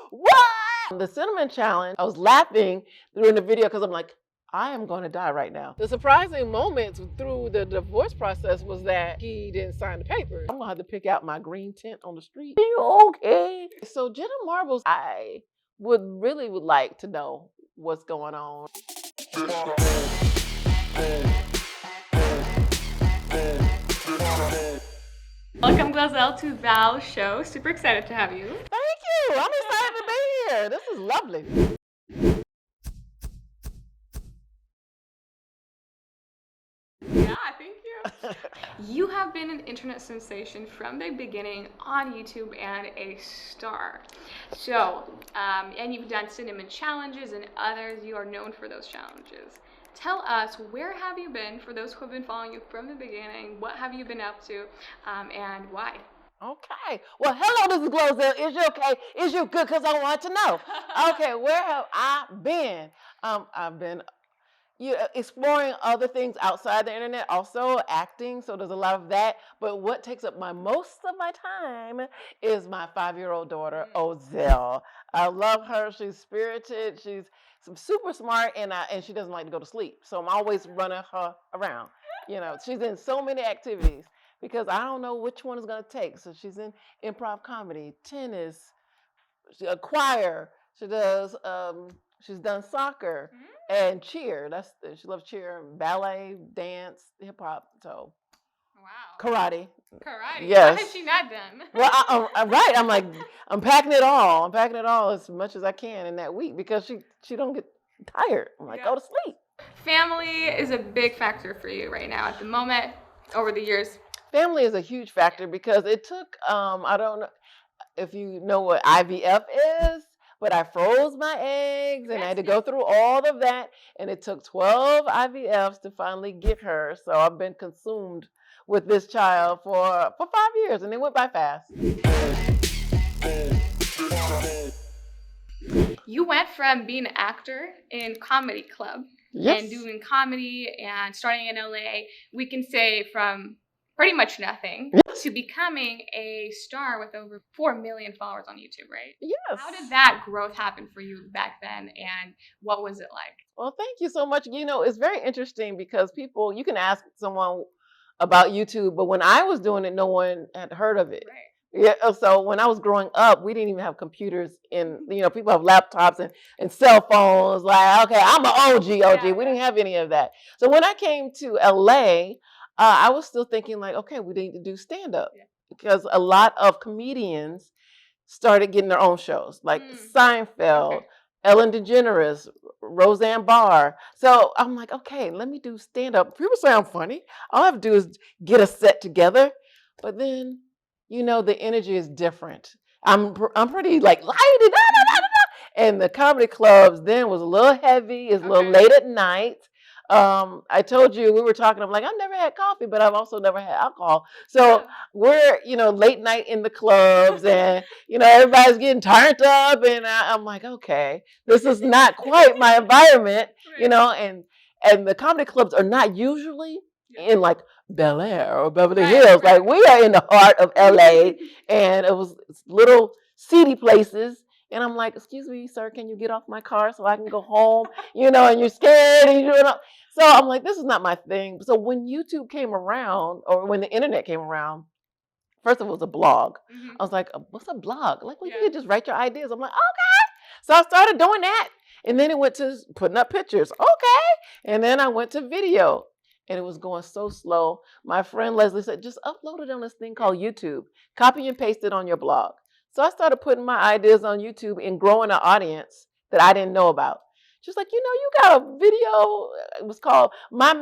what? The cinnamon challenge, I was laughing during the video because I'm like, I am going to die right now. The surprising moments through the divorce process was that he didn't sign the papers. I'm going to have to pick out my green tent on the street. Are you okay? So Jenna Marbles, I would like to know what's going on. Welcome, GloZell, to Val's show. Super excited to have you. Thank you. I'm excited to be here. This is lovely. Yeah, thank you. You have been an internet sensation from the beginning on YouTube and a star. So, and you've done cinnamon challenges and others. You are known for those challenges. Tell us, where have you been for those who have been following you from the beginning? What have you been up to, and why? Okay. Well, hello, this is GloZell. Is you okay? Is you good? Because I want to know. Okay, where have I been? I've been exploring other things outside the internet, also acting. So there's a lot of that. But what takes up most of my time is my 5-year-old daughter, Ozell. I love her. She's spirited. She's super smart, and she doesn't like to go to sleep. So I'm always running her around. She's in so many activities because I don't know which one is going to take. So she's in improv comedy, tennis, a choir. She does. She's done soccer and cheer. She loves cheer, ballet, dance, hip hop. So, wow, karate. Karate. Yes. What has she not done? Well, I'm right. I'm like, I'm packing it all. I'm packing it all as much as I can in that week because she don't get tired. I'm like, go to sleep. Family is a big factor for you right now at the moment. Over the years, family is a huge factor because it took. I don't know if you know what IVF is, but I froze my eggs and I had to go through all of that, and it took 12 IVFs to finally get her. So I've been consumed with this child for 5 years, and it went by fast. You went from being an actor in comedy club and doing comedy and starting in LA, we can say from pretty much nothing to becoming a star with over 4 million followers on YouTube, right? Yes. How did that growth happen for you back then, and what was it like? Well, thank you so much. It's very interesting because you can ask someone about YouTube, but when I was doing it, no one had heard of it. Right. Yeah. So when I was growing up, we didn't even have computers people have laptops and cell phones. Like, okay, I'm an OG. Yeah, we didn't have any of that. So when I came to LA, I was still thinking like, okay, we need to do stand-up because a lot of comedians started getting their own shows like Seinfeld, Ellen DeGeneres, Roseanne Barr. So I'm like, okay, let me do stand-up. People say I'm funny. All I have to do is get a set together. But then, the energy is different. I'm pretty like light and the comedy clubs then was a little heavy. It's a little late at night. I told you, we were talking, I'm like, I've never had coffee, but I've also never had alcohol. So we're, late night in the clubs and, everybody's getting turned up. And I'm like, okay, this is not quite my environment, and the comedy clubs are not usually in like Bel Air or Beverly Hills. Like we are in the heart of LA and it was little seedy places. And I'm like, excuse me, sir, can you get off my car so I can go home? And you're scared. So I'm like, this is not my thing. So when YouTube came around, or when the internet came around, first of all, it was a blog. I was like, what's a blog? Like, well, you can just write your ideas. I'm like, okay. So I started doing that. And then it went to putting up pictures. Okay. And then I went to video. And it was going so slow. My friend Leslie said, just upload it on this thing called YouTube. Copy and paste it on your blog. So I started putting my ideas on YouTube and growing an audience that I didn't know about. She's like, you got a video. It was called My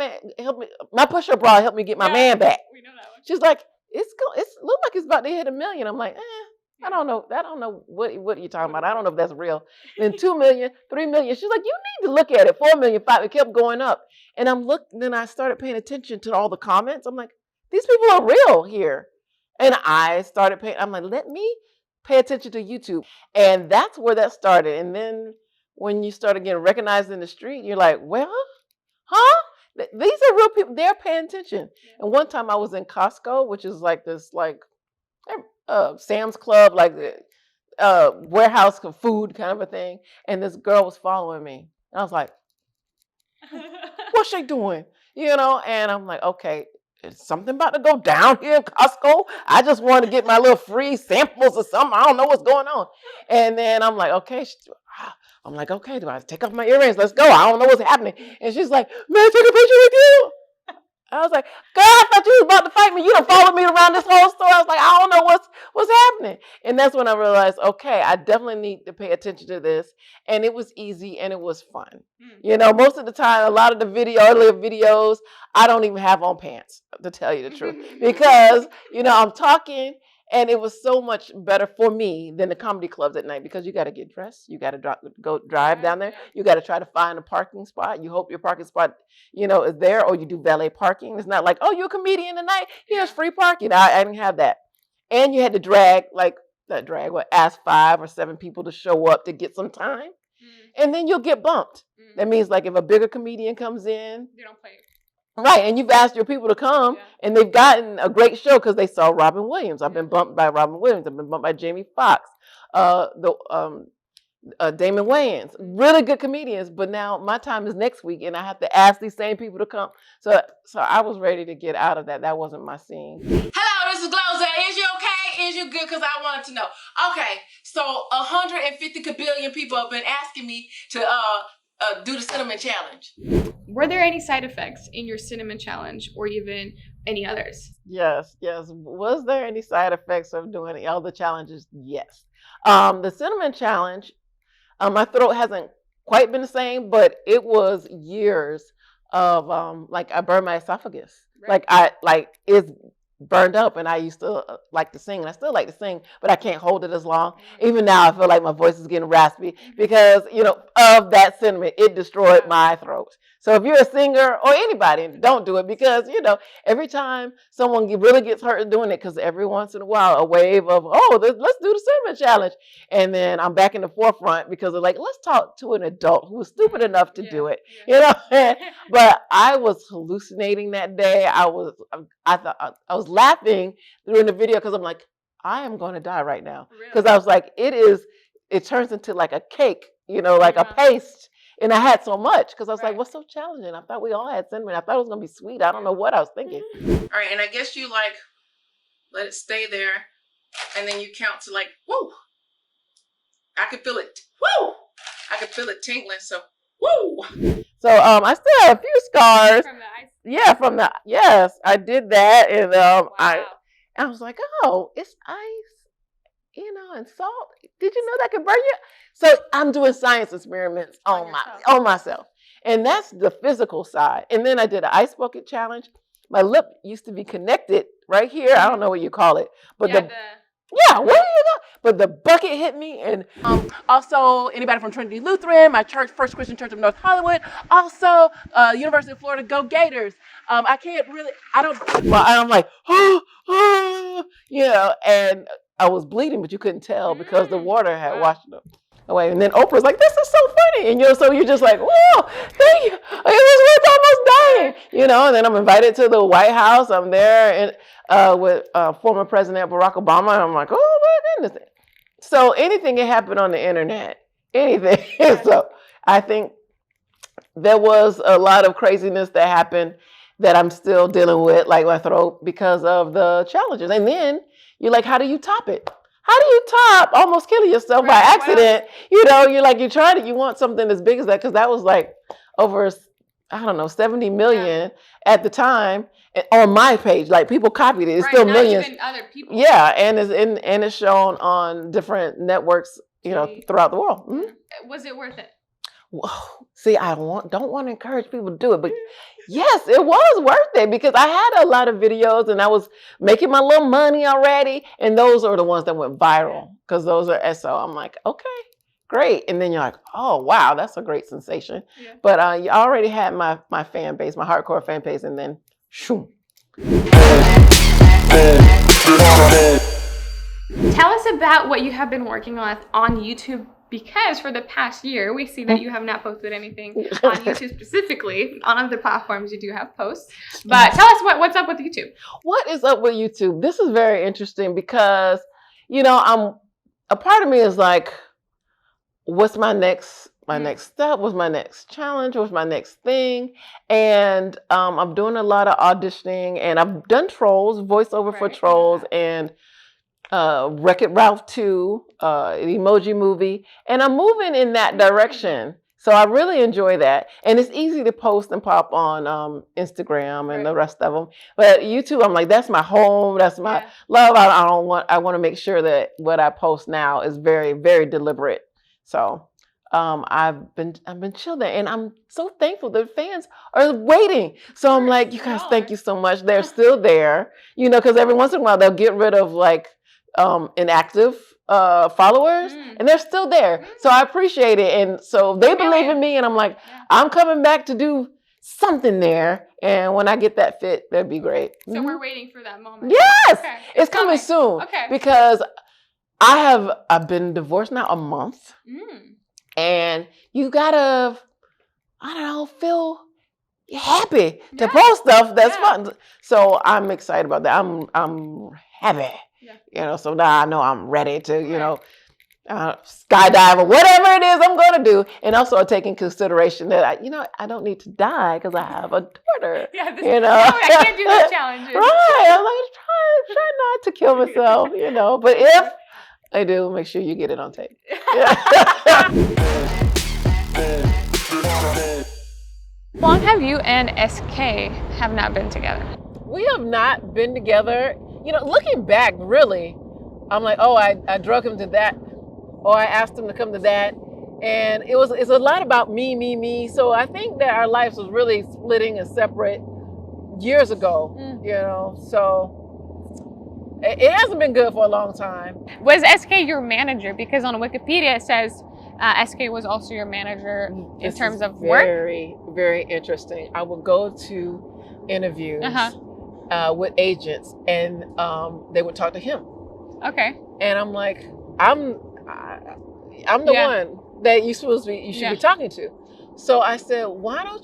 Push-Up Bra Helped Me Get My Man Back. We know that one. She's like, it looked like it's about to hit 1 million. I'm like, I don't know. I don't know what are you talking about. I don't know if that's real. Then 2 million, 3 million. She's like, you need to look at it. 4 million, 5. It kept going up. And then I started paying attention to all the comments. I'm like, these people are real here. And I started I'm like, let me pay attention to YouTube. And that's where that started. And then when you started getting recognized in the street, you're like, well, these are real people. They're paying attention. And one time I was in Costco, which is like this, like Sam's Club, like warehouse of food kind of a thing. And this girl was following me. And I was like, what's she doing? And I'm like, okay, is something about to go down here in Costco? I just want to get my little free samples or something. I don't know what's going on. And then I'm like, okay. Do I take off my earrings? Let's go. I don't know what's happening. And she's like, may I take a picture with you? I was like, God, I thought you was about to fight me. You done followed me around this whole store. I was like, I don't know what's happening. And that's when I realized, okay, I definitely need to pay attention to this. And it was easy and it was fun. Most of the time, a lot of the earlier videos, I don't even have on pants, to tell you the truth. Because, I'm talking. And it was so much better for me than the comedy clubs at night, because you got to get dressed. You got to go drive down there. You got to try to find a parking spot. You hope your parking spot, is there, or you do valet parking. It's not like, oh, you're a comedian tonight. Here's free parking. I didn't have that. And you had to ask 5 or 7 people to show up to get some time. And then you'll get bumped. That means like if a bigger comedian comes in. They don't play. Right, and you've asked your people to come, and they've gotten a great show because they saw Robin Williams. I've been bumped by Robin Williams. I've been bumped by Jamie Foxx, Damon Wayans. Really good comedians, but now my time is next week, and I have to ask these same people to come. So I was ready to get out of that. That wasn't my scene. Hello, this is GloZell. Is you okay? Is you good? Because I wanted to know. Okay, so 150 kabillion people have been asking me to do the cinnamon challenge. Were there any side effects in your cinnamon challenge, or even any others? Yes. Was there any side effects of doing any other challenges? Yes. The cinnamon challenge, my throat hasn't quite been the same, but it was years of I burned my esophagus. Right. It's burned up, and I used to like to sing, and I still like to sing, but I can't hold it as long. Even now, I feel like my voice is getting raspy because, of that cinnamon. It destroyed my throat. So if you're a singer or anybody, don't do it, because, every time someone really gets hurt doing it, because every once in a while, a wave of, let's do the cinnamon challenge. And then I'm back in the forefront because they're like, let's talk to an adult who was stupid enough to do it, But I was hallucinating that day. I thought I was laughing during the video because I'm like, I am going to die right now. Because I was like, it turns into like a cake, like a paste. And I had so much because I was like, what's so challenging? I thought we all had cinnamon. I thought it was going to be sweet. I don't know what I was thinking. All right, and I guess you let it stay there, and then you count to woo. I could feel it. Woo! I could feel it tingling, so woo! So I still have a few scars. From the ice? Yeah, yes, I did that. And Wow. I was like, oh, it's ice. And salt. Did you know that could burn you? So I'm doing science experiments on myself. And that's the physical side. And then I did an ice bucket challenge. My lip used to be connected right here. I don't know what you call it. But where do you go? But the bucket hit me. And also anybody from Trinity Lutheran, my church, First Christian Church of North Hollywood. Also University of Florida, go Gators. I'm like, and I was bleeding, but you couldn't tell because the water had washed it away. And then Oprah's like, this is so funny. And so you're just like, whoa, thank you. It was worth almost dying. And then I'm invited to the White House. I'm there with former President Barack Obama. And I'm like, oh my goodness. So anything can happen on the internet. Anything. So I think there was a lot of craziness that happened that I'm still dealing with, like my throat, because of the challenges. And then you're like, how do you top it? How do you top almost killing yourself by accident? Well, you want something as big as that, because that was like over, 70 million at the time on my page. Like people copied it. It's still millions. Even other people. Yeah, and it's shown on different networks, throughout the world. Mm-hmm. Was it worth it? Whoa. See, I don't want to encourage people to do it, but yes, it was worth it, because I had a lot of videos and I was making my little money already, and those are the ones that went viral, because those are SO. I'm like, okay, great, and then you're like, oh wow, that's a great sensation. Yeah. But you already had my fan base, my hardcore fan base, and then shoom. Tell us about what you have been working on YouTube. Because for the past year, we see that you have not posted anything on YouTube specifically. On other platforms, you do have posts. But tell us what's up with YouTube. What is up with YouTube? This is very interesting because, a part of me is like, what's my next step? What's my next challenge? What's my next thing? And I'm doing a lot of auditioning, and I've done Trolls, voiceover for Trolls, and Wreck-It Ralph 2, an Emoji Movie, and I'm moving in that direction. So I really enjoy that, and it's easy to post and pop on Instagram and the rest of them. But YouTube, I'm like, that's my home, that's my love. I want to make sure that what I post now is very, very deliberate. So I've been chilling, and I'm so thankful that fans are waiting. So I'm like, you guys, thank you so much. They're still there, you know, because every once in a while they'll get rid of like inactive followers, and they're still there. So I appreciate it, and so they believe in me, and I'm like, I'm coming back to do something there, and when I get that fit, that'd be great. So we're waiting for that moment. Yes, it's coming soon. Okay, because I've been divorced now a month. And you gotta, I don't know, feel happy to post stuff that's fun. So I'm excited about that. I'm happy, you know. So now I know I'm ready to, you know, skydive or whatever it is I'm going to do. And also taking consideration that I don't need to die because I have a daughter. You know, I can't do those challenges. Right? I'm like, try not to kill myself, you know. But if I do, make sure you get it on tape. How long have you and SK have not been together? We have not been together. You know, looking back, really, I'm like, oh, I drug him to that, or I asked him to come to that, and it's a lot about me. So I think that our lives was really splitting and separate years ago. You know, so it hasn't been good for a long time. Was SK your manager? Because on Wikipedia it says SK was also your manager in terms of work. Very, very interesting. I would go to interviews with agents, and they would talk to him. Okay. And I'm like, I'm the one that you should be talking to. So I said, why don't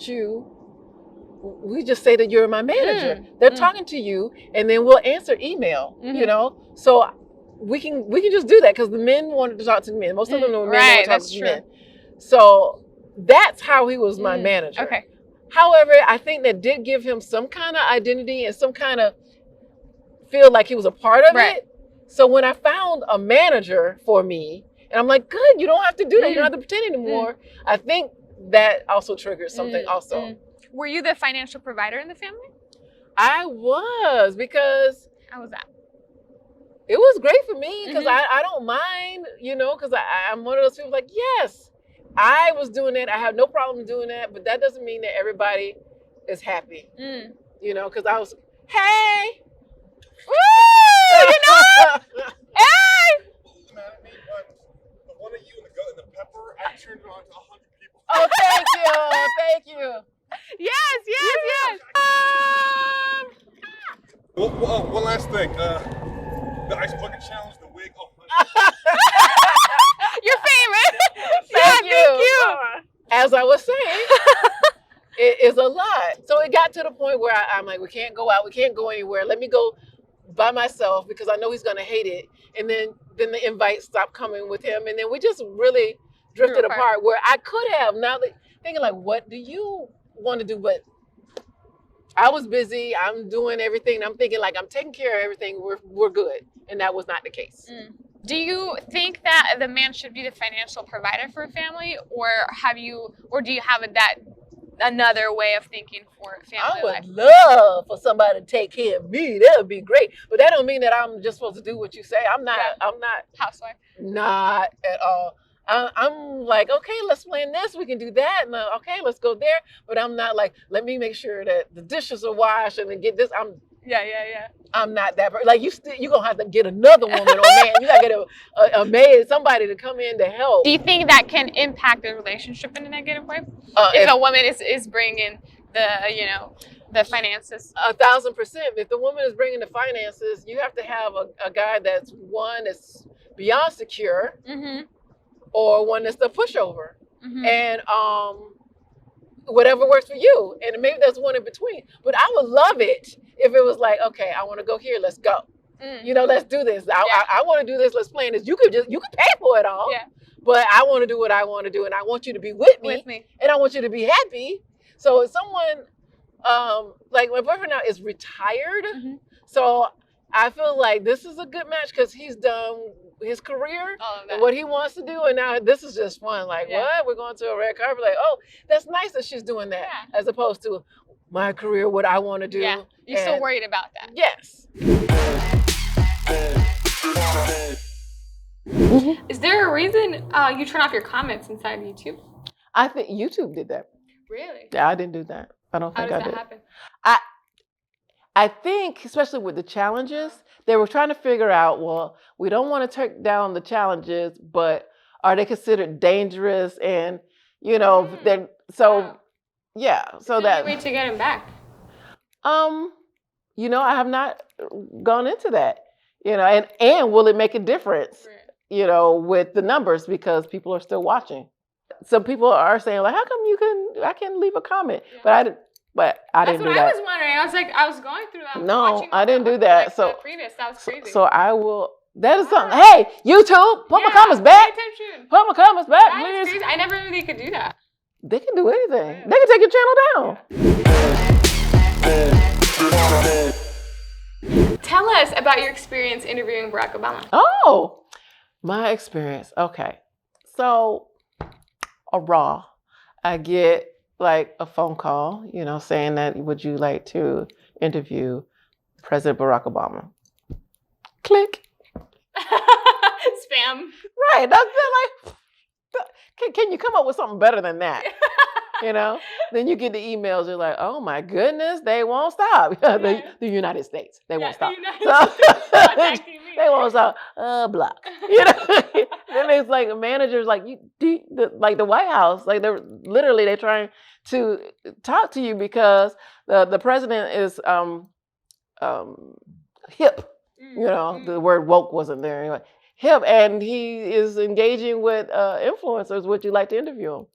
we just say that you're my manager? They're talking to you, and then we'll answer email. You know, so we can just do that because the men wanted to talk to the men. Most of them were men wanted to talk to the men. So that's how he was my manager. Okay. However, I think that did give him some kind of identity and some kind of feel like he was a part of it. So when I found a manager for me, and I'm like, good, you don't have to do that. You don't have to pretend anymore. I think that also triggered something also. Were you the financial provider in the family? I was, because... How was that? It was great for me because I don't mind, you know, because I'm one of those people like, yes, I was doing it. I have no problem doing that. But that doesn't mean that everybody is happy, you know, because I was, hey. Woo! You know? Hey! The one of you and the pepper, I turned it on to 100 people. Oh, thank you. Yes. One last thing. The ice bucket challenge, the wig. Oh, your favorite. Thank you. As I was saying, it is a lot. So it got to the point where I'm like, we can't go out, we can't go anywhere. Let me go by myself because I know he's gonna hate it. And then the invites stopped coming with him, and then we just really drifted apart. Where I could have now thinking like, what do you want to do? But I was busy. I'm doing everything. I'm thinking like I'm taking care of everything. We're good, and that was not the case. Do you think that the man should be the financial provider for a family, or do you have another way of thinking for family life? I would love for somebody to take care of me. That would be great. But that don't mean that I'm just supposed to do what you say. I'm not housewife. Not at all. I'm like, okay, let's plan this. We can do that. And okay, let's go there. But I'm not like, let me make sure that the dishes are washed and then get this. I'm not that person. Like you're gonna have to get another woman or man. You gotta get a maid, somebody to come in to help. Do you think that can impact the relationship in a negative way? If a woman is bringing the finances? 1,000%. If the woman is bringing the finances, you have to have a guy that's beyond secure. Or one that's the pushover, and whatever works for you, and maybe there's one in between. But I would love it if it was like, okay, I want to go here, let's go. You know, let's do this. I want to do this. Let's plan this. You could pay for it all. Yeah. But I want to do what I want to do, and I want you to be with me, and I want you to be happy. So if someone, like my boyfriend now is retired, so I feel like this is a good match because he's done his career and what he wants to do, and now this is just fun. Like, what? We're going to a red carpet. Like, oh, that's nice that she's doing that, as opposed to my career, what I want to do. Yeah, you're still worried about that. Yes. Is there a reason you turn off your comments inside YouTube? I think YouTube did that. Really? Yeah, I didn't do that. I don't think I did. How does that happen? I think, especially with the challenges, they were trying to figure out, well, we don't want to take down the challenges, but are they considered dangerous? And, you know, then so, yeah. So that. Way to get him back. You know, I have not gone into that. You know, and will it make a difference? Right. You know, with the numbers, because people are still watching. Some people are saying, like, how come I can leave a comment? Yeah. But I didn't do that. That's what I was wondering. I was like, I was going through that. No, I didn't do that. Like, so previous, that was crazy. So I will. That is something. Hey, YouTube, put my comments back. Put my comments back, please. Crazy. I never knew they could do that. They can do anything. Yeah. They can take your channel down. Tell us about your experience interviewing Barack Obama. Oh, my experience. Okay. So, I get like a phone call, you know, saying that, would you like to interview President Barack Obama? Click. Spam. Right. That's like, can you come up with something better than that? You know, then you get the emails. You're like, oh my goodness, they won't stop. The United States, they won't stop. They won't stop. Block. You know, then it's like managers, like like the White House, like they're trying to talk to you because the president is hip. You know, the word woke wasn't there anyway. Hip, and he is engaging with influencers. Would you like to interview him?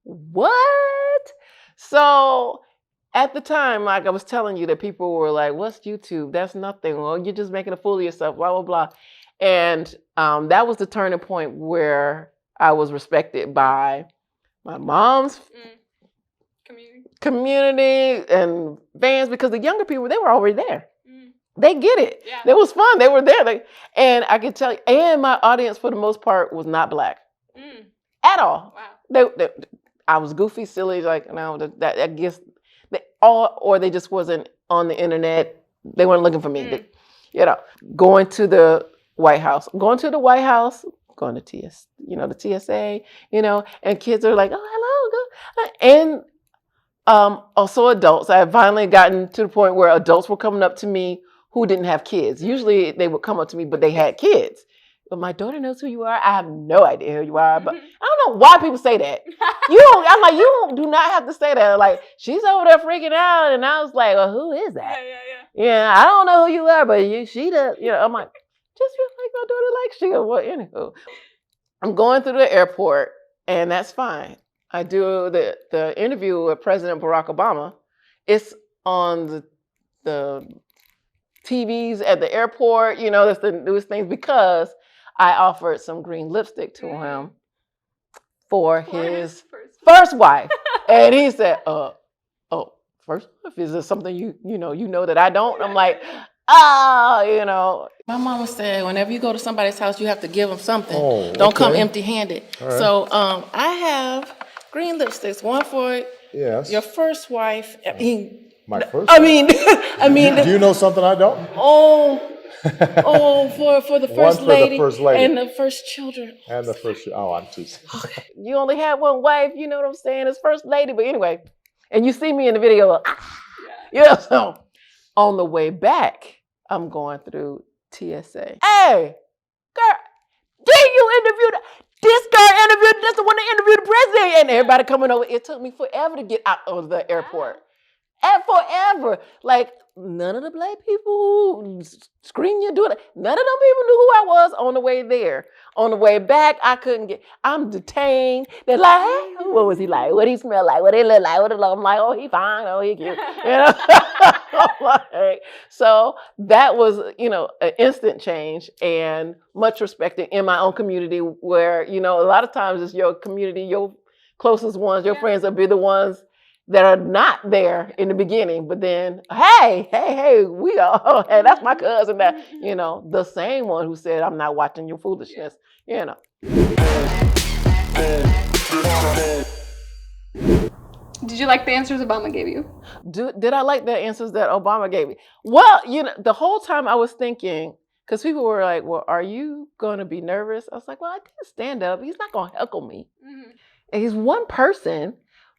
What? So at the time, like I was telling you, that people were like, what's YouTube? That's nothing. Well, you're just making a fool of yourself, blah, blah, blah. And that was the turning point where I was respected by my mom's community and fans, because the younger people, they were already there. They get it. Yeah. It was fun. They were there. And I could tell you, and my audience for the most part was not Black at all. Wow. I was goofy, silly, like, no, that I guess or they just wasn't on the internet. They weren't looking for me. You know, going to the White House, going to the TSA, you know, and kids are like, oh, hello. And also adults. I had finally gotten to the point where adults were coming up to me who didn't have kids. Usually they would come up to me, but they had kids. But my daughter knows who you are. I have no idea who you are, but I don't know why people say that. I'm like, you do not have to say that. Like, she's over there freaking out, and I was like, well, who is that? Yeah, I don't know who you are, but she does. You know, I'm like, just feel like my daughter likes you. Well, anywho, I'm going through the airport, and that's fine. I do the interview with President Barack Obama. It's on the TVs at the airport. You know, that's the newest things, because I offered some green lipstick to him for his first wife. And he said, oh, first wife? Is this something you know that I don't? I'm like, you know. My mama said, whenever you go to somebody's house, you have to give them something. Oh, don't come empty-handed. Right. So I have green lipsticks, one for your first wife. My first? I mean, do you know something I don't? For the first lady, the first lady and the first children. And the first. Oh, I'm too. You only had one wife. You know what I'm saying? It's first lady. But anyway, and you see me in the video. You know, so on the way back, I'm going through TSA. Hey, girl, did you interview this girl? That's the one that interviewed the president, and everybody coming over. It took me forever to get out of the airport. And forever. Like, none of the black people who screen you doing it, none of them people knew who I was on the way there. On the way back, I'm detained. They're like, hey, what was he like? What he smell like? What he look like? What he look? I'm like, oh, he fine. Oh, he cute. Like, so that was, an instant change and much respected in my own community where, a lot of times it's your community, your closest ones, your friends will be the ones that are not there in the beginning, but then, hey, we are, hey, that's my cousin, that, the same one who said, I'm not watching your foolishness, Did you like the answers Obama gave you? Did I like the answers that Obama gave me? Well, the whole time I was thinking, because people were like, well, are you going to be nervous? I was like, well, I didn't stand up. He's not going to heckle me. Mm-hmm. And he's one person,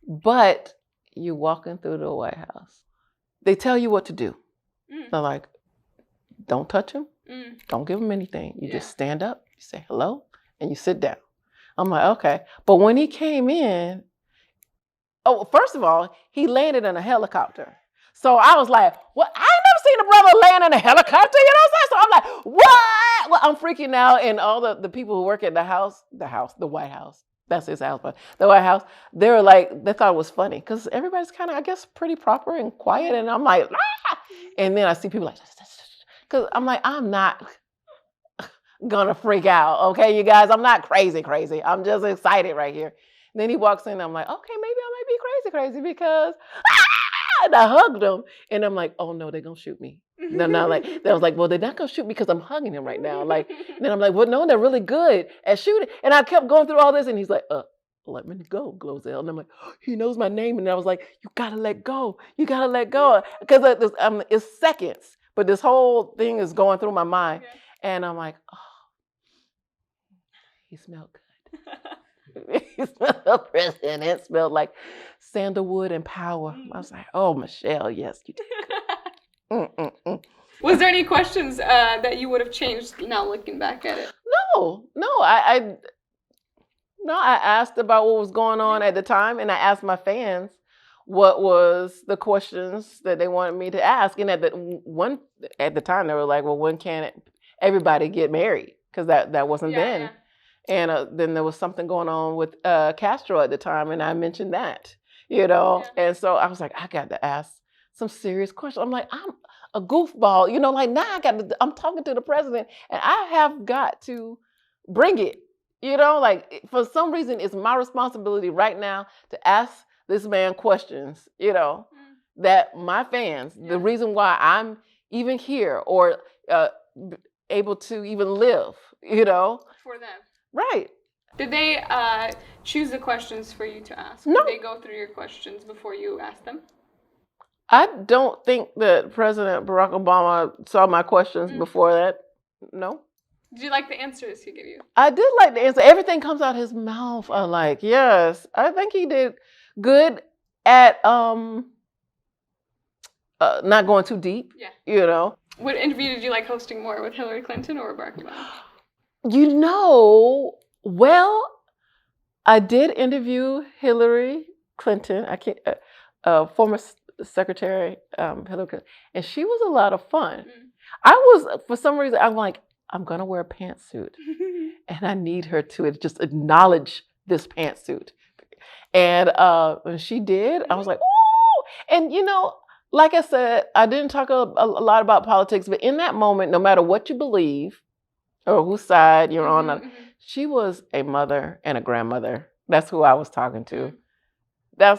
but you're walking through the White House. They tell you what to do. They're like, don't touch him. Don't give him anything. You just stand up, you say hello, and you sit down. I'm like, okay. But when he came in, first of all, he landed in a helicopter. So I was like, well, I ain't never seen a brother land in a helicopter, you know what I'm saying? So I'm like, what? Well, I'm freaking out. And all the people who work at the White House, that's his house, but the White House, they were like, they thought it was funny because everybody's kind of, I guess, pretty proper and quiet. And I'm like, ah! And then I see people like, because I'm like, I'm not gonna freak out, okay, you guys? I'm not crazy. I'm just excited right here. And then he walks in, and I'm like, okay, maybe I might be crazy because, and I hugged him. And I'm like, oh no, they're gonna shoot me. No, like, they was like, well, they're not gonna shoot me because I'm hugging him right now. Like, then I'm like, well, no, they're really good at shooting. And I kept going through all this, and he's like, let me go, GloZell. And I'm like, oh, he knows my name. And I was like, you gotta let go. Because it's seconds, but this whole thing is going through my mind. Okay. And I'm like, oh, he smelled good. He smelled the president. It smelled like sandalwood and power. I was like, oh, Michelle, yes, you did. Was there any questions that you would have changed now looking back at it? No, I asked about what was going on at the time, and I asked my fans what was the questions that they wanted me to ask. And at the time, they were like, well, when can everybody get married? Because that wasn't then. Yeah. And then there was something going on with Castro at the time, and I mentioned that, Yeah. And so I was like, I got to ask some serious questions. I'm like, I'm a goofball, like now I'm talking to the president, and I have got to bring it, like for some reason it's my responsibility right now to ask this man questions, that my fans, the reason why I'm even here or able to even live, For them. Right. Did they choose the questions for you to ask? No. Did they go through your questions before you asked them? I don't think that President Barack Obama saw my questions before that. No. Did you like the answers he gave you? I did like the answer. Everything comes out his mouth. I like, yes. I think he did good at not going too deep. Yeah. What interview did you like hosting more, with Hillary Clinton or Barack Obama? Well, I did interview Hillary Clinton. Former Secretary Hilary Clinton, and she was a lot of fun. For some reason, I'm like, I'm gonna wear a pantsuit, and I need her to just acknowledge this pantsuit. And when she did, I was like, ooh! And like I said, I didn't talk a lot about politics, but in that moment, no matter what you believe or whose side you're on, she was a mother and a grandmother. That's who I was talking to. I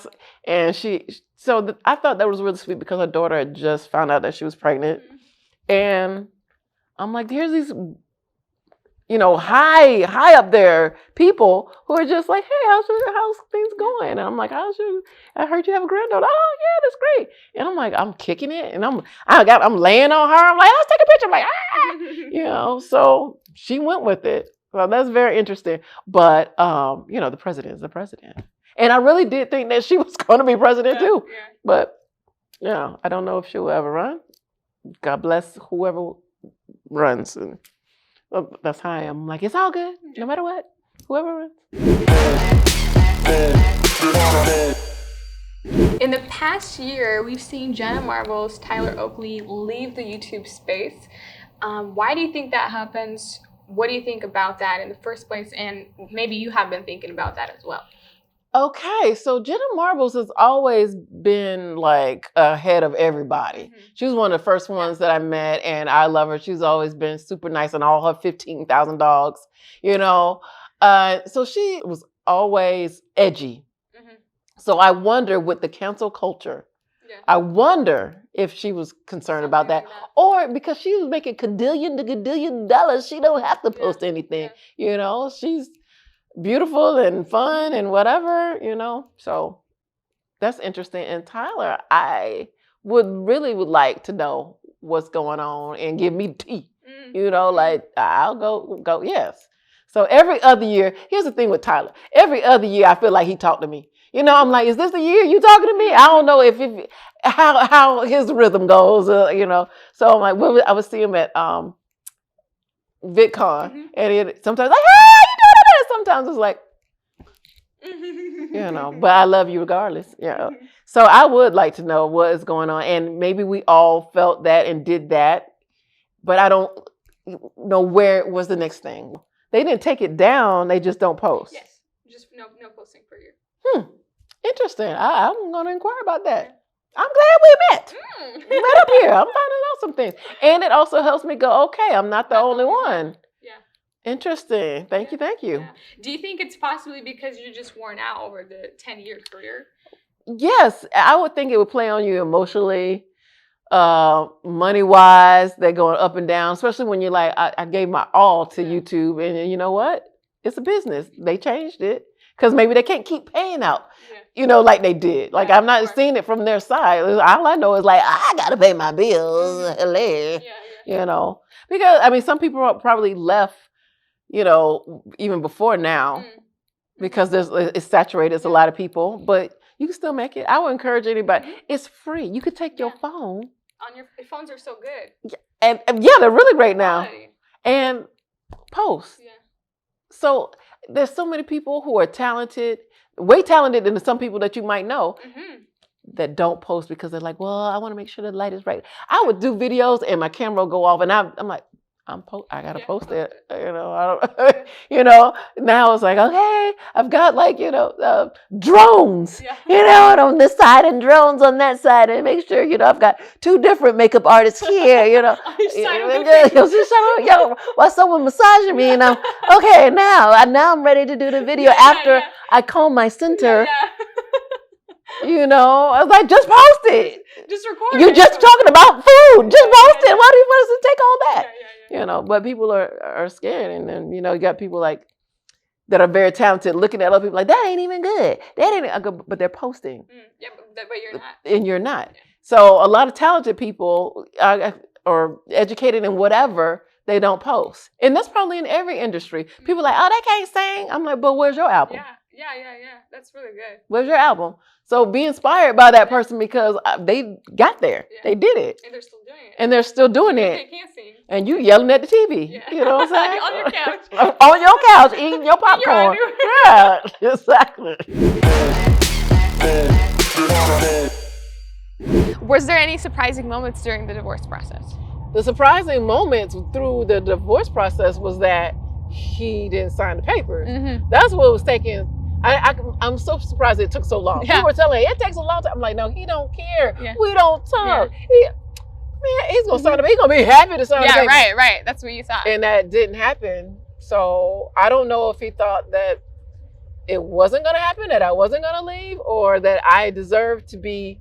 thought that was really sweet because her daughter had just found out that she was pregnant. And I'm like, here's these, high up there people who are just like, hey, how's things going? And I'm like, I heard you have a granddaughter. Oh yeah, that's great. And I'm like, I'm kicking it, and I'm laying on her. I'm like, let's take a picture. I'm like, so she went with it. So that's very interesting. But the president is the president. And I really did think that she was going to be president too. Yeah. But, I don't know if she will ever run. God bless whoever runs. And that's how I am. I'm like, it's all good. No matter what. Whoever runs. In in the past year, we've seen Jenna Marbles, Tyler Oakley leave the YouTube space. Why do you think that happens? What do you think about that in the first place? And maybe you have been thinking about that as well. Okay, so Jenna Marbles has always been like ahead of everybody. Mm-hmm. She was one of the first ones that I met, and I love her. She's always been super nice on all her 15,000 dogs, you know. So she was always edgy. Mm-hmm. So I wonder with the cancel culture, I wonder if she was concerned about that. Or because she was making cadillion dollars, she don't have to post anything, you know. She's beautiful and fun and whatever, you know. So that's interesting. And Tyler, I would like to know what's going on and give me the tea. You know, like I'll go, yes. So every other year, here's the thing with Tyler. Every other year I feel like he talked to me. You know, I'm like, is this the year you talking to me? I don't know if how his rhythm goes, you know. So I'm like, I would see him at VidCon, and sometimes like, hey, you doing that? Sometimes it's like, you know, but I love you regardless, you know. So I would like to know what is going on, and maybe we all felt that and did that, but I don't know where was the next thing. They didn't take it down; they just don't post. Yes, just no posting for you. Interesting. I'm going to inquire about that. I'm glad we met. We met up here. I'm finding out some things, and it also helps me go, okay, I'm not the only one. Interesting. Thank you. Yeah. Do you think it's possibly because you're just worn out over the 10-year career? Yes, I would think it would play on you emotionally, money-wise. They're going up and down, especially when you're like, I gave my all to YouTube, and you know what? It's a business. They changed it because maybe they can't keep paying out, you know, like they did. Like I'm not seeing it from their side. All I know is like, I got to pay my bills. You know, because I mean, some people probably left, you know, even before now, because it's saturated. It's a lot of people, but you can still make it. I would encourage anybody. It's free. You could take your phone. On your phones are so good. And they're really great now. And post. So there's so many people who are talented, way talented than some people that you might know that don't post because they're like, well, I want to make sure the light is right. I would do videos and my camera will go off, and I'm like, I gotta post it, you know. I don't, you know. Now it's like, okay, I've got like, you know, drones, you know, and on this side and drones on that side, and make sure, you know, I've got 2 different makeup artists here, you know. While someone massaging me, and I'm okay. Now I'm ready to do the video after I comb my center. You know, I was like, just post it. Just record. You're just talking about food. Just post it. Why does it take all that? You know, but people are scared, and then, you know, you got people like that are very talented looking at other people like, that ain't even good. But they're posting. But you're not. And you're not. So a lot of talented people are educated in whatever, they don't post. And that's probably in every industry. People are like, oh, they can't sing. I'm like, but where's your album? Yeah. That's really good. Where's your album? So be inspired by that person because they got there. They did it. And they're still doing it. And they're still doing it. They can't sing. And you yelling at the TV. You know what I'm saying? On your couch. On your couch, eating your popcorn. Yeah, exactly. Was there any surprising moments during the divorce process? The surprising moments through the divorce process was that he didn't sign the papers. That's what was taking. I'm so surprised it took so long. People were telling me it takes a long time. I'm like, no, he don't care. We don't talk. He's gonna sign the paper. He's gonna be happy to sign the paper. Right. That's what you thought. And that didn't happen. So I don't know if he thought that it wasn't gonna happen, that I wasn't gonna leave, or that I deserved to be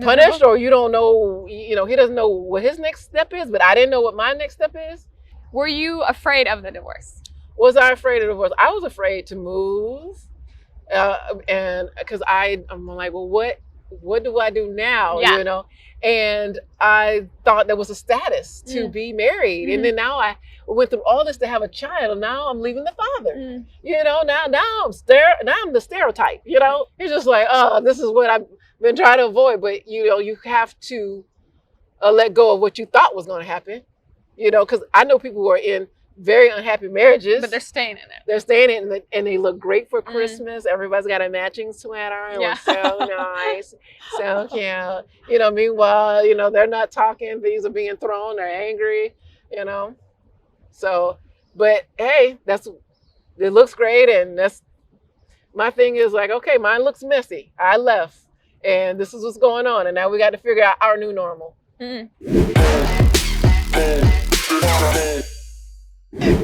punished, or you don't know, you know, he doesn't know what his next step is, but I didn't know what my next step is. Were you afraid of the divorce? Was I afraid of divorce? I was afraid to move, and because I'm like, well, what do I do now? You know, and I thought there was a status to be married, and then now I went through all this to have a child, and now I'm leaving the father. You know, now I'm the stereotype. You know, it's just like, oh, this is what I've been trying to avoid. But you know, you have to let go of what you thought was going to happen. You know, because I know people who are in very unhappy marriages. But they're staying in it. They're staying in it, and they look great for Christmas. Everybody's got a matching sweater. It looks so nice, so cute. You know, meanwhile, you know, they're not talking. Things are being thrown. They're angry. You know, so. But hey, it looks great, and that's my thing. Is like, okay, mine looks messy. I left, and this is what's going on, and now we got to figure out our new normal.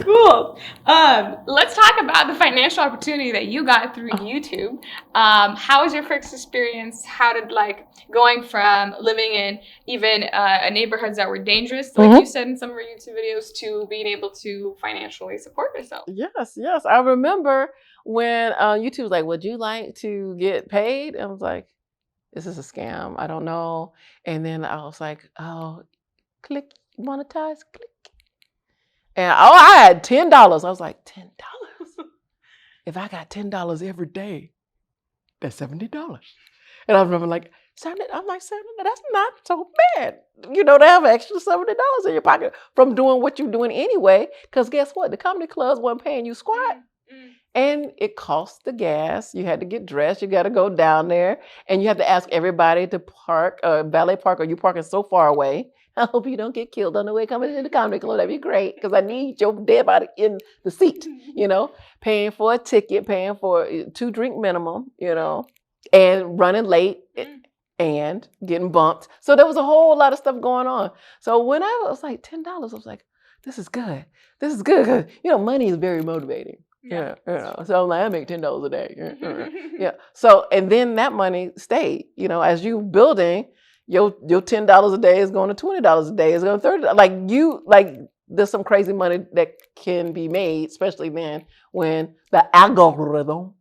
Cool. Let's talk about the financial opportunity that you got through YouTube. How was your first experience? How did going from living in even neighborhoods that were dangerous, like you said in some of your YouTube videos, to being able to financially support yourself? Yes. I remember when YouTube was like, "Would you like to get paid?" I was like, "This is a scam. I don't know." And then I was like, "Oh, click monetize, click." And I had $10. I was like, $10? If I got $10 every day, that's $70. And I remember like, $70, I'm like, $70, that's not so bad. You know, to have an extra $70 in your pocket from doing what you're doing anyway. Because guess what? The comedy clubs weren't paying you squat. And it cost the gas. You had to get dressed. You got to go down there. And you have to ask everybody to park, valet park, or you parking so far away. I hope you don't get killed on the way coming into the comedy club. That'd be great, because I need your dead body in the seat, you know, paying for a ticket, paying for 2 drink minimum, you know, and running late and getting bumped. So there was a whole lot of stuff going on. So when I was like $10, I was like, this is good. This is good, because, you know, money is very motivating. Yeah. You know, so I'm like, I make $10 a day. Yeah. So, and then that money stayed, you know, as you building, your $10 a day is going to $20 a day, is going to $30. There's some crazy money that can be made, especially then when the algorithm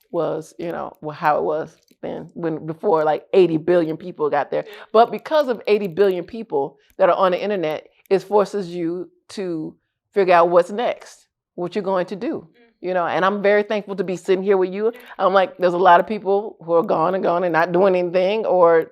was, you know, how it was then, before like 80 billion people got there. But because of 80 billion people that are on the internet, it forces you to figure out what's next, what you're going to do. You know, and I'm very thankful to be sitting here with you. I'm like, there's a lot of people who are gone and not doing anything, or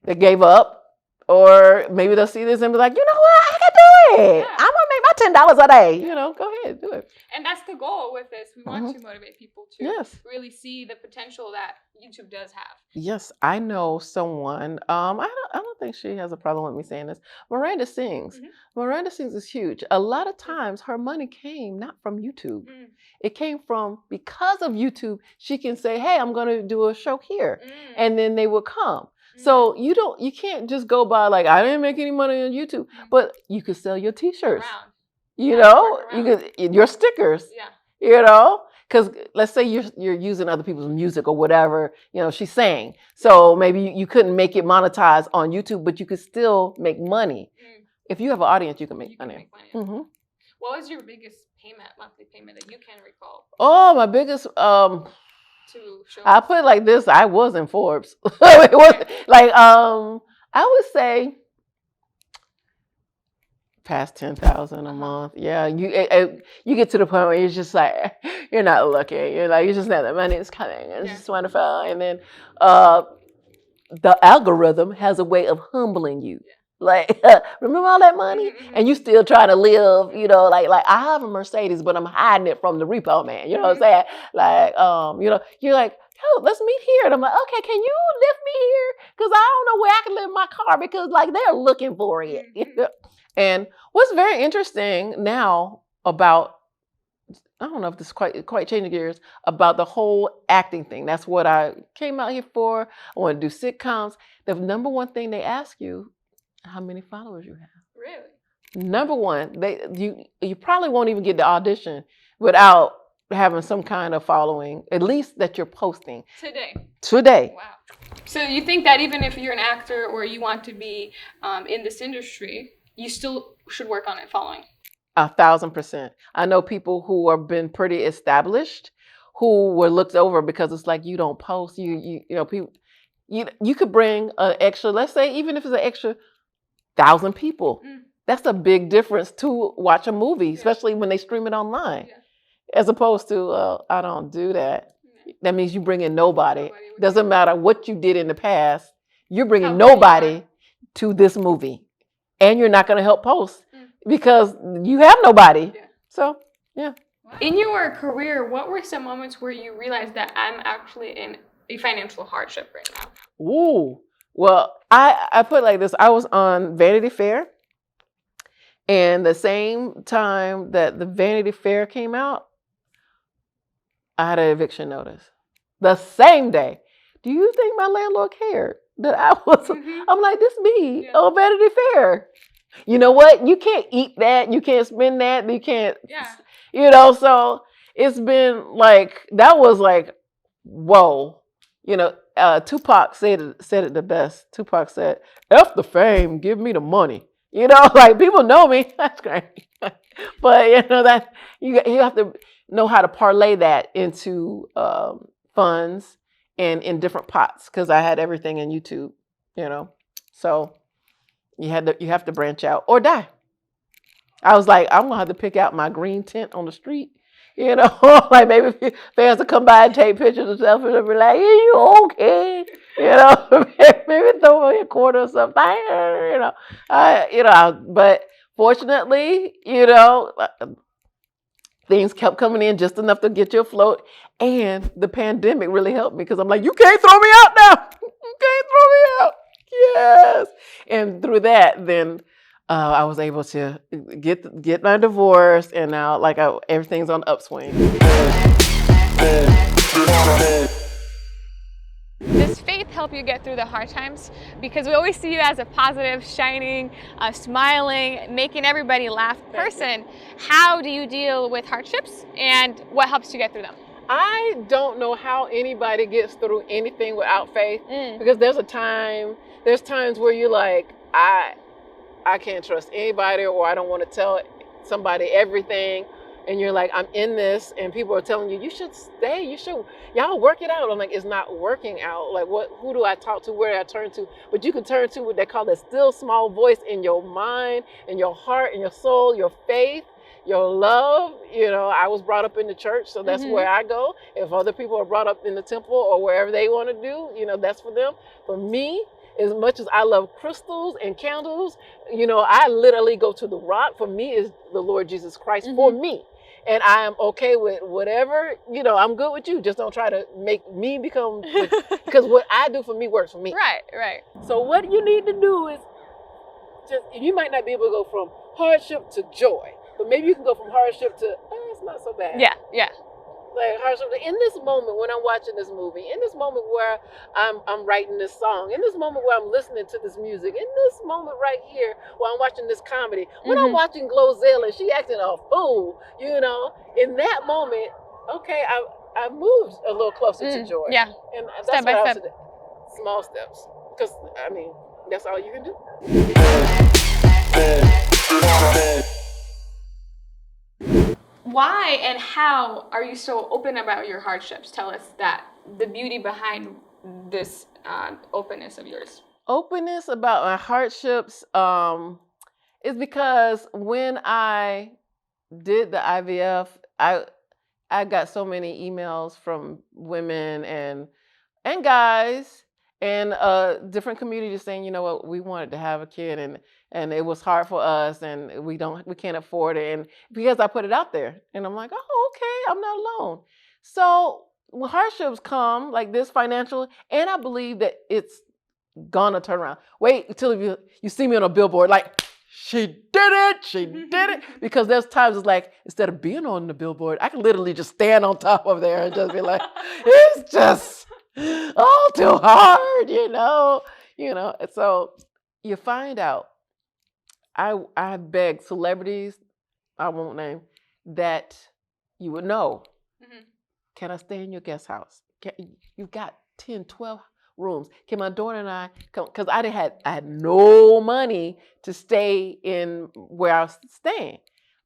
they gave up, or maybe they'll see this and be like, you know what, I can do it. I'm gonna make my $10 a day. You know, go ahead, do it. And that's the goal with this. We want to motivate people to really see the potential that YouTube does have. Yes, I know someone. I don't think she has a problem with me saying this. Miranda sings. Miranda sings is huge. A lot of times her money came not from YouTube. It came from, because of YouTube, she can say, hey, I'm gonna do a show here. And then they will come. So you can't just go by like, I didn't make any money on YouTube, but you could sell your t-shirts. You know, you could, your stickers. You know, because let's say you're using other people's music or whatever, you know, she's saying. So maybe you couldn't make it monetize on YouTube, but you could still make money. If you have an audience, you can make money. What was your biggest monthly payment that you can recall? Oh, my biggest, I put it like this, I was in Forbes. It was like, I would say past 10,000 a month. Yeah, you get to the point where you're just like, you're not looking. You're like, you just know the money is coming. It's just wonderful. And then the algorithm has a way of humbling you. Like, remember all that money? And you still trying to live, you know, like I have a Mercedes, but I'm hiding it from the repo man. You know what I'm saying? Like, you know, you're like, yo, let's meet here. And I'm like, okay, can you lift me here? Because I don't know where I can live my car, because like they're looking for it. And what's very interesting now about, I don't know if this is quite changing gears, about the whole acting thing. That's what I came out here for. I want to do sitcoms. The number one thing they ask you, how many followers you have. Really? Number one, you probably won't even get the audition without having some kind of following, at least that you're posting. Today. Wow. So you think that even if you're an actor or you want to be in this industry, you still should work on it following? 1,000%. I know people who have been pretty established who were looked over because it's like, you don't post, you know, people, you could bring an extra, let's say, even if it's an extra 1,000 people. That's a big difference to watch a movie, especially when they stream it online, as opposed to, I don't do that. That means you bring in nobody. Doesn't matter what you did in the past. You're bringing nobody to this movie, and you're not going to help post because you have nobody. Yeah. So, yeah. In your career, what were some moments where you realized that I'm actually in a financial hardship right now? Ooh. Well, I put it like this. I was on Vanity Fair, and the same time that the Vanity Fair came out, I had an eviction notice. The same day. Do you think my landlord cared that I was? Mhm. I'm like, this me Yeah. on Vanity Fair. You know what? You can't eat that. You can't spend that. You can't. Yeah. So it's been like that was like, whoa. Tupac said it the best. Tupac said, "F the fame, give me the money." Like people know me. That's great, but that you have to know how to parlay that into funds and in different pots because I had everything in YouTube. So you have to branch out or die. I was like, I'm gonna have to pick out my green tent on the street. Like maybe fans will come by and take pictures of themselves and they'll be like, "Are you okay?" Maybe throw me a quarter or something. But fortunately, things kept coming in just enough to get you afloat. And the pandemic really helped me because I'm like, you can't throw me out now. You can't throw me out. Yes. And through that, then I was able to get my divorce, and now everything's on upswing. Does faith help you get through the hard times? Because we always see you as a positive, shining, smiling, making everybody laugh person. How do you deal with hardships, and what helps you get through them? I don't know how anybody gets through anything without faith, because there's times where you're like, I can't trust anybody, or I don't want to tell somebody everything. And you're like, I'm in this, and people are telling you should stay, y'all work it out. I'm like, it's not working out. Like, who do I talk to? Where do I turn to? But you can turn to what they call the still small voice in your mind, in your heart, in your soul, your faith, your love. I was brought up in the church, so that's where I go. If other people are brought up in the temple or wherever they want to do, that's for them. For me, as much as I love crystals and candles, I literally go to the rock. For me, is the Lord Jesus Christ for me. And I am okay with whatever, I'm good with you. Just don't try to make me become, because what I do for me works for me. Right. So what you need to do is you might not be able to go from hardship to joy, but maybe you can go from hardship to, it's not so bad. Yeah. Like hardship. In this moment when I'm watching this movie, in this moment where I'm writing this song, in this moment where I'm listening to this music, in this moment right here where I'm watching this comedy, when I'm watching GloZell and she acting a fool, in that moment, okay, I moved a little closer to joy. Yeah. And that's Step by what I step. was small steps, because that's all you can do. Why and how are you so open about your hardships? Tell us the beauty behind this openness of yours. Openness about my hardships is because when I did the IVF, I got so many emails from women and guys and different communities saying, what, we wanted to have a kid and it was hard for us and we can't afford it, and because I put it out there, and I'm like, oh, okay, I'm not alone. So when hardships come like this financial, and I believe that it's gonna turn around. Wait until you see me on a billboard like, she did it, because there's times it's like, instead of being on the billboard, I can literally just stand on top of there and just be like, it's just all too hard, So you find out, I begged celebrities, I won't name, that you would know, can I stay in your guest house? You've got 10, 12 rooms. Can my daughter and I come? Because I had no money to stay in where I was staying,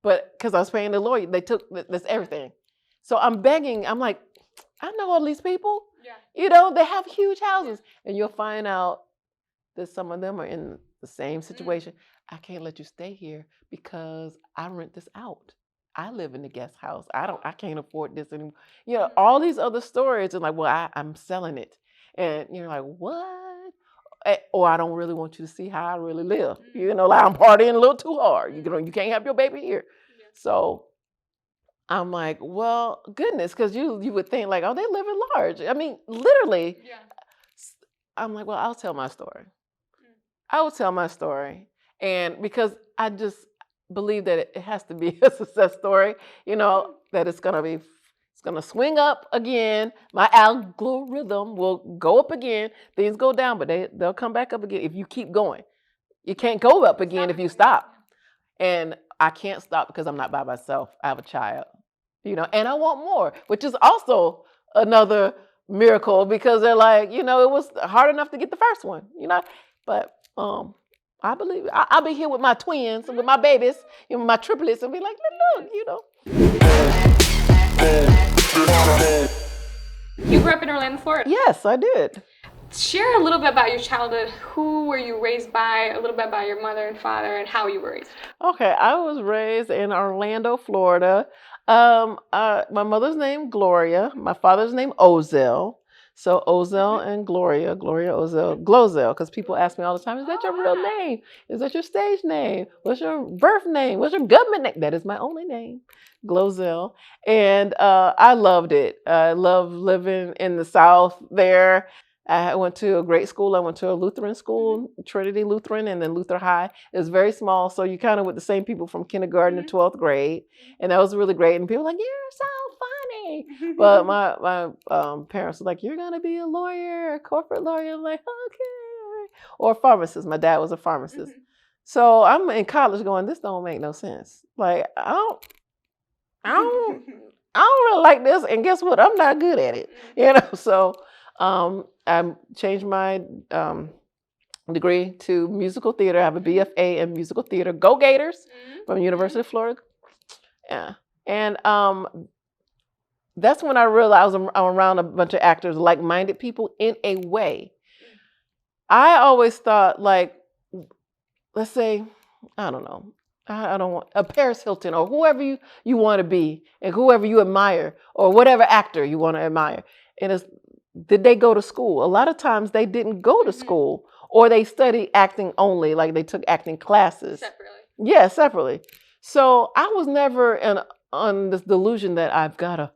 but because I was paying the lawyer, they took that's everything. So I'm begging. I'm like, I know all these people. Yeah. They have huge houses, and you'll find out that some of them are in the same situation. I can't let you stay here because I rent this out. I live in the guest house. I can't afford this anymore. All these other stories, and like, well, I'm selling it. And you're like, what? or I don't really want you to see how I really live. Like I'm partying a little too hard. You can't have your baby here. Yeah. So I'm like, well, goodness, because you would think like, oh, they live at large. I mean, literally. Yeah. I'm like, well, I'll tell my story. I will tell my story, and because I just believe that it has to be a success story, that it's gonna swing up again. My algorithm will go up again. Things go down, but they'll come back up again if you keep going. You can't go up again if you stop. And I can't stop because I'm not by myself. I have a child, and I want more, which is also another miracle because they're like, it was hard enough to get the first one, but I believe I'll be here with my twins and with my babies, my triplets, and be like, look. You grew up in Orlando, Florida. Yes, I did. Share a little bit about your childhood. Who were you raised by? A little bit about your mother and father and how you were raised. Okay, I was raised in Orlando, Florida. My mother's name Gloria. My father's name Ozell. So Ozell and Gloria Ozell, GloZell, because people ask me all the time, is that your real name? Is that your stage name? What's your birth name? What's your government name? That is my only name, GloZell. And I loved it. I loved living in the South there. I went to a great school. I went to a Lutheran school, Trinity Lutheran, and then Luther High. It was very small, so you kind of with the same people from kindergarten to 12th grade, and that was really great. And people were like, you're so funny. But my parents were like, you're gonna be a lawyer, a corporate lawyer. I'm like, okay. Or a pharmacist. My dad was a pharmacist. So I'm in college going, this don't make no sense. Like I don't really like this, and guess what? I'm not good at it. So I changed my degree to musical theater. I have a BFA in musical theater. Go Gators from University of Florida. Yeah. And that's when I realized I'm around a bunch of actors, like-minded people in a way. I always thought, like, let's say, I don't know, I don't want a Paris Hilton or whoever you want to be and whoever you admire or whatever actor you want to admire. And it's, did they go to school? A lot of times they didn't go to school or they studied acting only, like they took acting classes. Separately. Yeah, separately. So I was never on this delusion that I've got a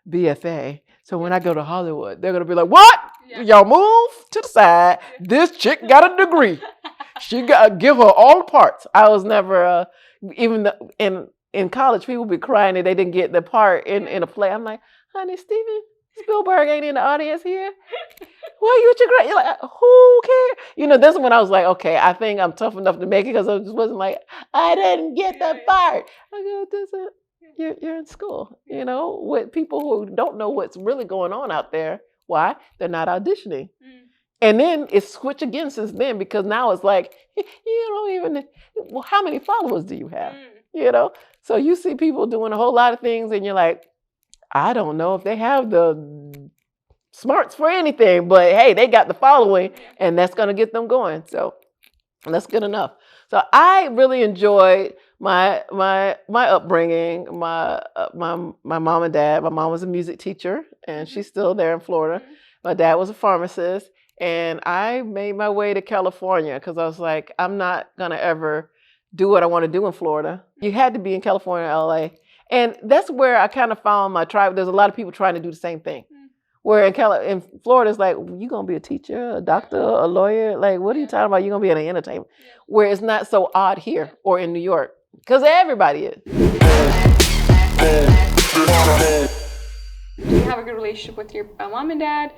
BFA. So when I go to Hollywood, they're going to be like, what? Yeah. Y'all move to the side. Yeah. This chick got a degree. She got to give her all the parts. I was never, in college, people be crying that they didn't get the part in a play. I'm like, honey, Steven Spielberg ain't in the audience here. Why you with your grade? You're like, who cares? This is when I was like, okay, I think I'm tough enough to make it because I just wasn't like, I didn't get the part. I go, you're in school, with people who don't know what's really going on out there. Why? They're not auditioning. And then it's switched again since then because now it's like, you don't even, well, how many followers do you have? So you see people doing a whole lot of things and you're like, I don't know if they have the smarts for anything, but hey, they got the following and that's going to get them going. So that's good enough. So I really enjoyed my upbringing, my mom and dad. My mom was a music teacher and she's still there in Florida. My dad was a pharmacist and I made my way to California because I was like, I'm not going to ever do what I want to do in Florida. You had to be in California, LA. And that's where I kind of found my tribe. There's a lot of people trying to do the same thing. Where in Florida, it's like, you going to be a teacher, a doctor, a lawyer? Like, what are you talking about? You're going to be in an entertainment. Where it's not so odd here or in New York. Because everybody is. Do you have a good relationship with your mom and dad?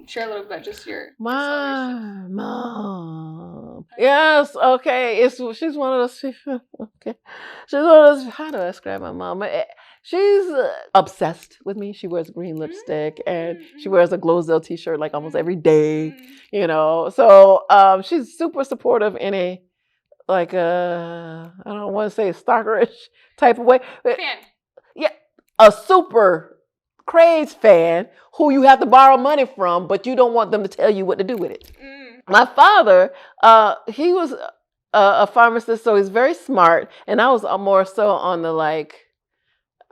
Share a little bit, just your... My mom. Yes, okay. She's one of those... Okay. She's one of those... How do I describe my mom? She's obsessed with me. She wears green lipstick and she wears a GloZell t-shirt like almost every day, So she's super supportive in a, like I don't want to say a stalkerish type of way. Fan. Yeah, a super crazed fan who you have to borrow money from, but you don't want them to tell you what to do with it. My father, he was a pharmacist, so he's very smart. And I was more so on the like,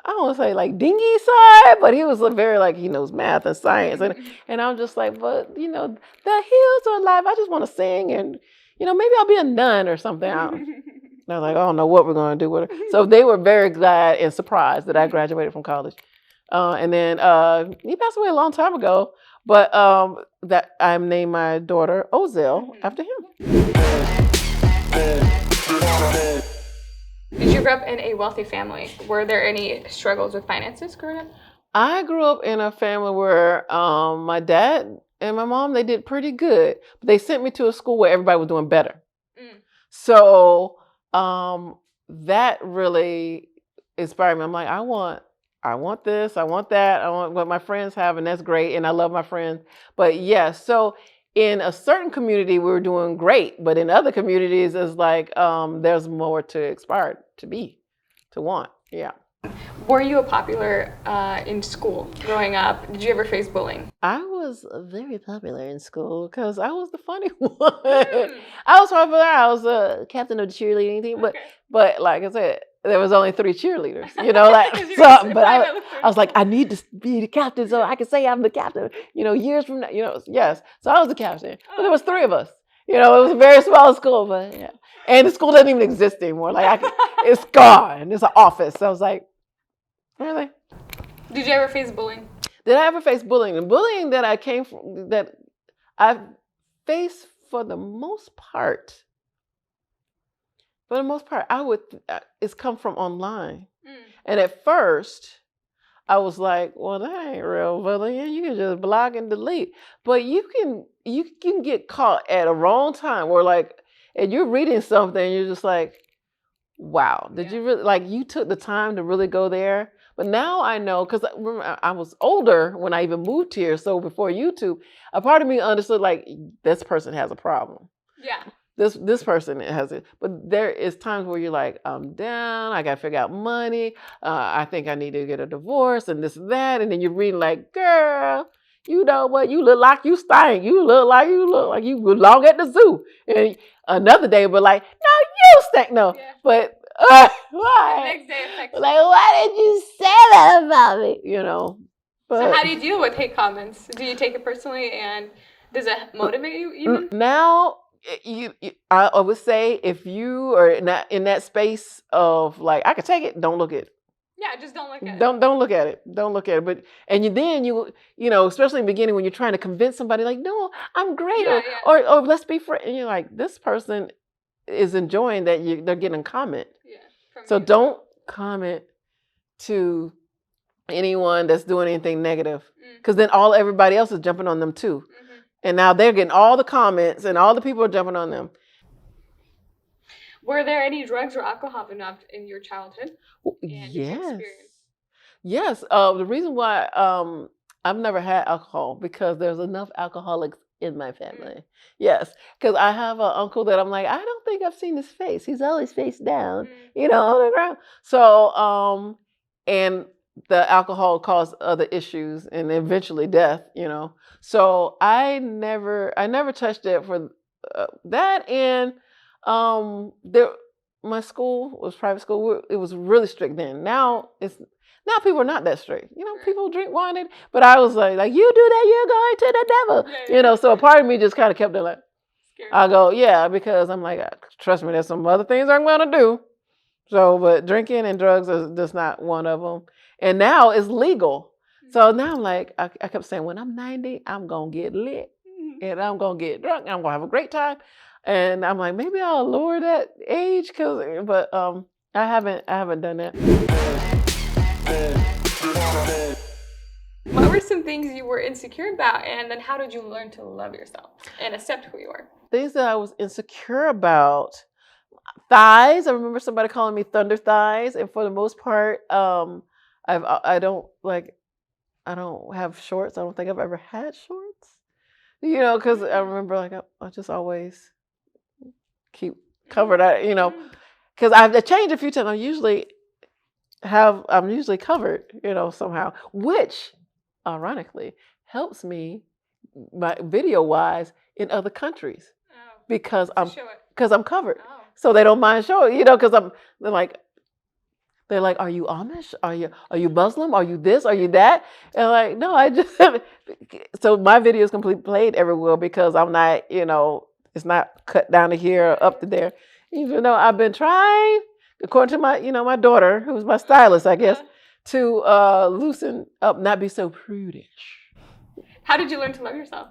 I don't want to say like dingy side, but he was a very like he knows math and science, and I'm just like, but the hills of life. I just want to sing, and maybe I'll be a nun or something. I was like, I don't know what we're gonna do with her. So they were very glad and surprised that I graduated from college, and then he passed away a long time ago. But that I named my daughter GloZell after him. Did you grow up in a wealthy family? Were there any struggles with finances growing up? I grew up in a family where my dad and my mom, they did pretty good, but they sent me to a school where everybody was doing better. So that really inspired me. I'm like, I want this, I want that, I want what my friends have, and that's great, and I love my friends. But yes, so in a certain community we were doing great, but in other communities it's like there's more to aspire to want. Yeah. Were you a popular in school growing up? Did you ever face bullying? I was very popular in school because I was the funny one. I was popular. I was a captain of the cheerleading team, but like I said, there was only 3 cheerleaders. But I was like, I need to be the captain so I can say I'm the captain. Years from now, yes. So I was the captain, but there was 3 of us. It was a very small school, but yeah. And the school doesn't even exist anymore. Like it's gone. It's an office. So I was like, really? Did you ever face bullying? Did I ever face bullying? The bullying that I faced for the most part, it's come from online. And at first, I was like, well, that ain't real bullying. You can just block and delete. But you can get caught at a wrong time where and you're reading something and you're just like, wow, did you really, you took the time to really go there? But now I know, because I was older when I even moved here. So before YouTube, a part of me understood this person has a problem. Yeah. This person has it. But there is times where you're like, I'm down. I got to figure out money. I think I need to get a divorce and this and that. And then you're reading like, girl, you know what? You look like you stink. You look like you belong at the zoo. And another day, but like, no, you stink. No, but. Why? The next day why did you say that about me? But so how do you deal with hate comments? Do you take it personally, and does it motivate you even? Now, I would say if you are not in that space of I can take it, don't look at it. Yeah, just don't look at it. Don't look at it. Don't look at it. But then especially in the beginning when you're trying to convince somebody no, I'm great, or let's be friends. And you're like, this person is enjoying that they're getting a comment. So don't comment to anyone that's doing anything negative, because then everybody else is jumping on them too. And now they're getting all the comments and all the people are jumping on them. Were there any drugs or alcohol involved in your childhood? Yes. The reason why I've never had alcohol because there's enough alcoholics in my family. Yes, because I have an uncle that I'm like, I don't think I've seen his face. He's always face down, on the ground. So, and the alcohol caused other issues and eventually death, So I never touched it for that. And my school was private school. It was really strict then. Now people are not that strict. People drink wine, but I was like you do that, you're going to the devil. So a part of me just kind of kept it like, scared. I go, yeah, because I'm like, trust me, there's some other things I'm going to do. So, but drinking and drugs is just not one of them. And now it's legal. So now I'm like, I kept saying, when I'm 90, I'm going to get lit and I'm going to get drunk and I'm going to have a great time. And I'm like, maybe I'll lower that age, but I haven't done that. What were some things you were insecure about, and then how did you learn to love yourself and accept who you are? Things that I was insecure about. Thighs. I remember somebody calling me thunder thighs, and for the most part, I don't have shorts. I don't think I've ever had shorts. Because I remember I just always keep covered. Because I've changed a few times. I'm usually covered, somehow, which ironically helps me video wise in other countries because I'm covered. So they don't mind showing, because they're like, They're like, are you Amish? Are you Muslim? Are you this? Are you that? And like, no, I just so my video is completely played everywhere because I'm not, it's not cut down to here or up to there. Even though I've been trying, according to my, my daughter, who's my stylist, I guess, to loosen up, not be so prudish. How did you learn to love yourself?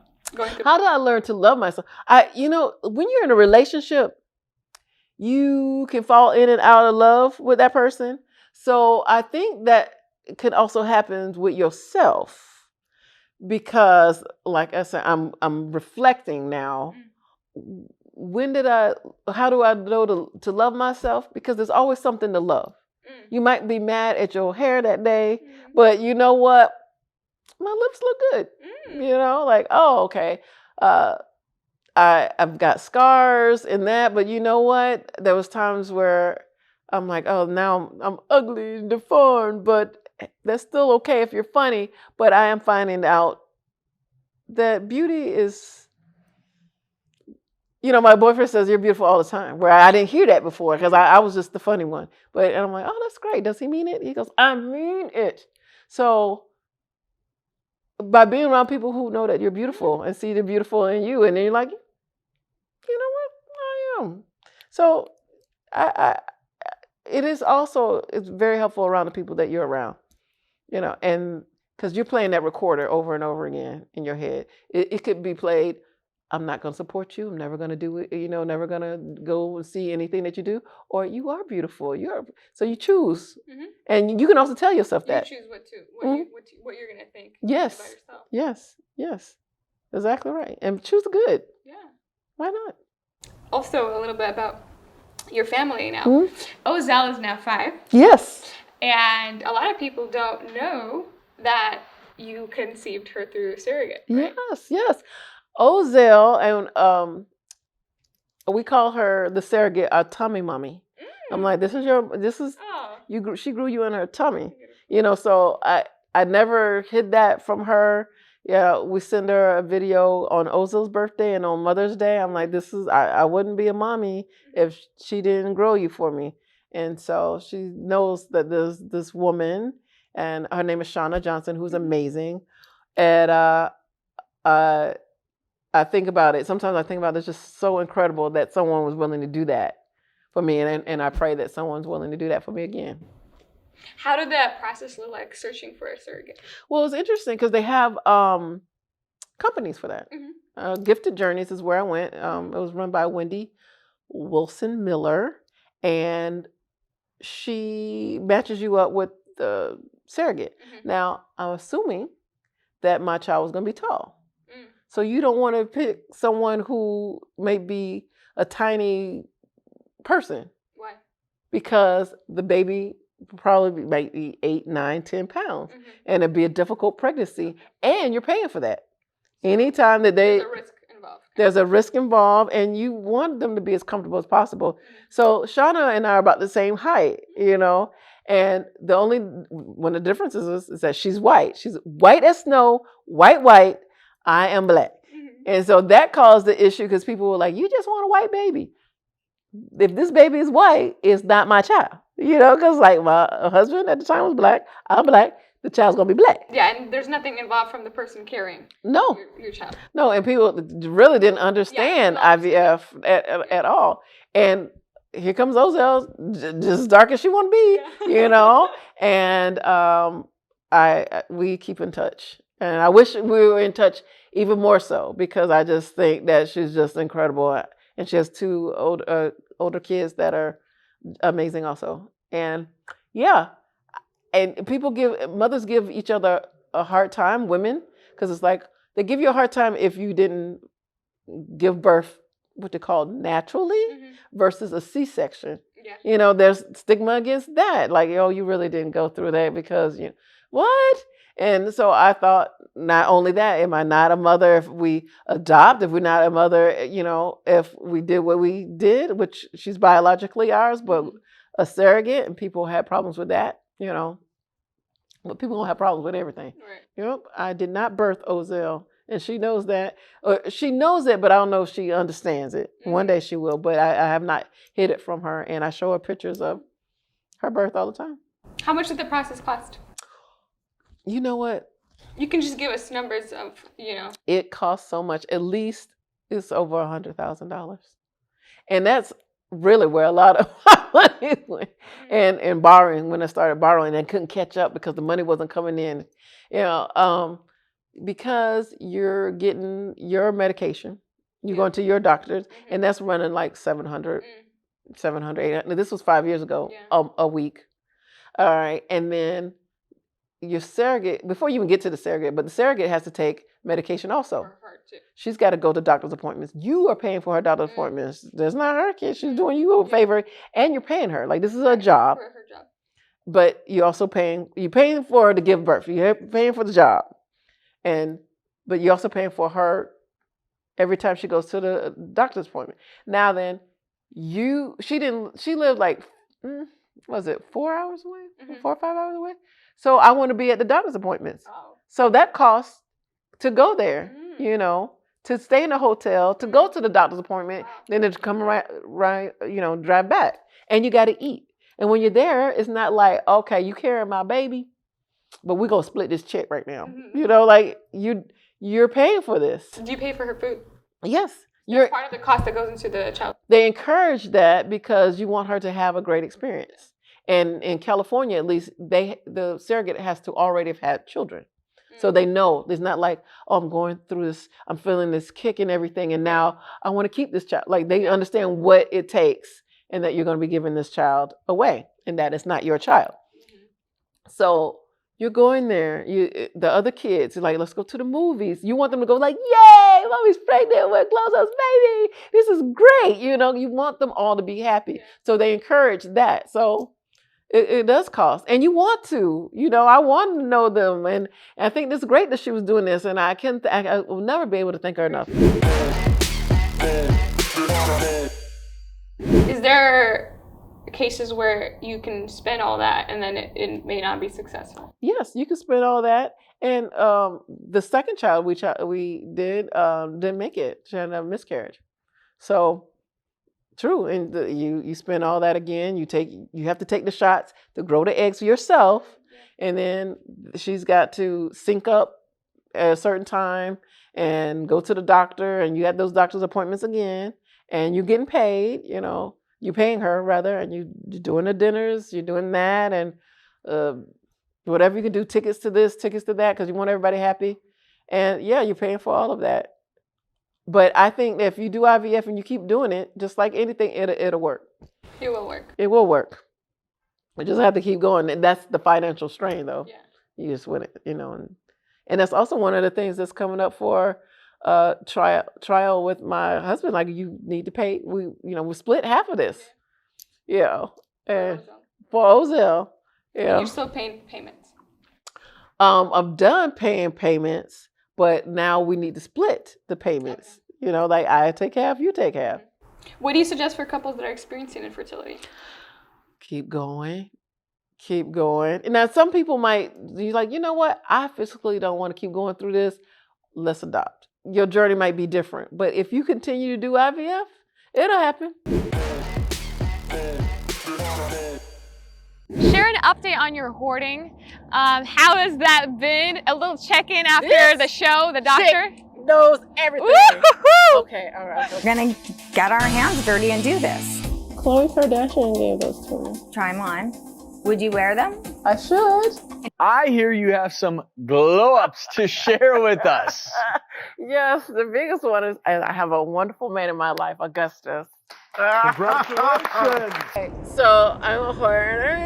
How did I learn to love myself? When you're in a relationship, you can fall in and out of love with that person. So I think that could also happen with yourself because, like I said, I'm reflecting now. How do I know to love myself? Because there's always something to love. You might be mad at your hair that day, but you know what? My lips look good. Like, oh, okay. I've got scars and that, but you know what? There was times where I'm like, oh, now I'm ugly and deformed, but that's still okay if you're funny. But I am finding out that beauty is, my boyfriend says you're beautiful all the time, where I didn't hear that before because I was just the funny one. And I'm like, oh, that's great. Does he mean it? He goes, I mean it. So by being around people who know that you're beautiful and see the beautiful in you, and then you're like, you know what? I am. So it's very helpful around the people that you're around, and because you're playing that recorder over and over again in your head. It could be played, I'm not going to support you. I'm never going to do it, never going to go and see anything that you do. Or you are beautiful. So you choose. And you can also tell yourself that. You choose what you're going to think yes. about yourself. Yes. Exactly right. And choose the good. Yeah. Why not? Also, a little bit about your family now. GloZell is now 5. Yes. And a lot of people don't know that you conceived her through a surrogate. Right? Yes. GloZell, and we call her the surrogate, our tummy mommy. I'm like, she grew you in her tummy. So I never hid that from her. Yeah, we send her a video on Ozil's birthday and on Mother's Day. I'm like, I wouldn't be a mommy if she didn't grow you for me. And so she knows that there's this woman, and her name is Shauna Johnson, who's amazing. And I think about it. Sometimes I think about it. It's just so incredible that someone was willing to do that for me. And I pray that someone's willing to do that for me again. How did that process look like, searching for a surrogate? Well, it's interesting because they have companies for that. Gifted Journeys is where I went. It was run by Wendy Wilson Miller. And she matches you up with the surrogate. Now, I'm assuming that my child was going to be tall. So you don't want to pick someone who may be a tiny person. Why? Because the baby probably might be 8, 9, 10 pounds. And it'd be a difficult pregnancy. And you're paying for that. Anytime that there's a risk involved. There's a risk involved, and you want them to be as comfortable as possible. So Shauna and I are about the same height, and the only one of the differences is that she's white. She's white as snow, white. I am black. And so that caused the issue because people were like, you just want a white baby. If this baby is white, it's not my child. Because like my husband at the time was black, I'm black, the child's going to be black. Yeah, and there's nothing involved from the person carrying your child. No, and people really didn't understand IVF at all. And here comes GloZell, just as dark as she want to be, And we keep in touch. And I wish we were in touch even more so because I just think that she's just incredible. And she has 2 older kids that are amazing also. And and mothers give each other a hard time, women, because it's like they give you a hard time if you didn't give birth what they call naturally versus a C-section. Yeah. There's stigma against that. Like, you really didn't go through that because what? And so I thought, not only that, am I not a mother if we adopt? If we're not a mother, if we did what we did, which she's biologically ours, but a surrogate, and people had problems with that, But people don't have problems with everything. Right. I did not birth GloZell, and she knows that. She knows it, but I don't know if she understands it. One day she will, but I have not hid it from her, and I show her pictures of her birth all the time. How much did the process cost? You know what? You can just give us numbers of, It costs so much. At least it's over $100,000, and that's really where a lot of my money went. And borrowing, when I started borrowing, I couldn't catch up because the money wasn't coming in. Because you're getting your medication, you're going to your doctors, and that's running like $700, $800. This was 5 years ago, a week. All right, and then your surrogate, before you even get to the surrogate, but the surrogate has to take medication also. For her too. She's got to go to doctor's appointments. You are paying for her doctor's appointments. That's not her kid. She's doing you a favor, and you're paying her. Like, this is a job. For her job. But you're also paying for her to give birth. You're paying for the job. But you're also paying for her every time she goes to the doctor's appointment. Now then, she lived like, was it 4 hours away? 4 or 5 hours away? So I want to be at the doctor's appointments. Oh. So that costs to go there, to stay in a hotel, to go to the doctor's appointment, then to come drive back. And you got to eat. And when you're there, it's not like, okay, you carrying my baby, but we're going to split this check right now. Like you're paying for this. Do you pay for her food? Yes. It's part of the cost that goes into the child. They encourage that because you want her to have a great experience. And in California, at least, the surrogate has to already have had children. So they know. It's not like, oh, I'm going through this, I'm feeling this kick and everything, and now I want to keep this child. Like, they understand what it takes and that you're going to be giving this child away and that it's not your child. So you're going there. The other kids are like, let's go to the movies. You want them to go like, yay, mommy's pregnant with GloZell's baby. This is great. You want them all to be happy. So they encourage that. So it does cost. And you want to. I want to know them. And I think it's great that she was doing this. And I will never be able to thank her enough. Is there cases where you can spend all that and then it may not be successful? Yes, you can spend all that. And the second child we did didn't make it. She had a miscarriage. So true. And you spend all that again. You have to take the shots to grow the eggs yourself. And then she's got to sync up at a certain time and go to the doctor, and you have those doctor's appointments again, and you're getting paid, you're paying her rather, and you're doing the dinners, you're doing that, and whatever you can do, tickets to this, tickets to that, because you want everybody happy. And you're paying for all of that. But I think that if you do IVF and you keep doing it, just like anything, it'll work. It will work. It will work. You just have to keep going. And that's the financial strain, though. Yeah. You just win it, And that's also one of the things that's coming up for trial with my husband. Like, you need to pay. We split half of this. And for GloZell. You're still paying payments. I'm done paying payments, but now we need to split the payments. Like, I take half, you take half. What do you suggest for couples that are experiencing infertility? Keep going. And now some people might be like, you know what? I physically don't want to keep going through this. Let's adopt. Your journey might be different, but if you continue to do IVF, it'll happen. Share an update on your hoarding. How has that been? A little check-in after the show, the doctor? Knows everything. Okay, all right. We're gonna get our hands dirty and do this. Khloe Kardashian gave those to me. Try them on. Would you wear them? I should. I hear you have some glow-ups to share with us. Yes, the biggest one is I have a wonderful man in my life, Augustus. Congratulations. So I'm a hoarder,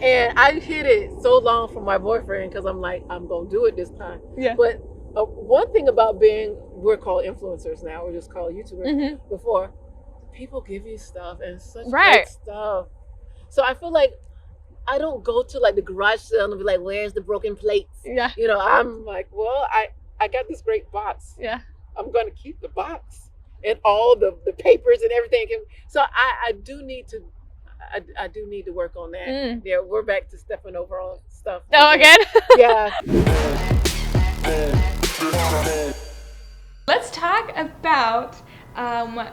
and I hid it so long from my boyfriend because I'm like, I'm gonna do it this time. Yeah. But one thing about we're called influencers now. We're just called YouTubers. Before, people give you stuff and such great stuff. So I feel like I don't go to like the garage sale and be like, "Where's the broken plates?" Yeah. I'm like, well, I got this great box. Yeah. I'm gonna keep the box and all the papers and everything. So I do need to work on that. Yeah, we're back to stepping over on stuff. Oh, again? Yeah. Let's talk about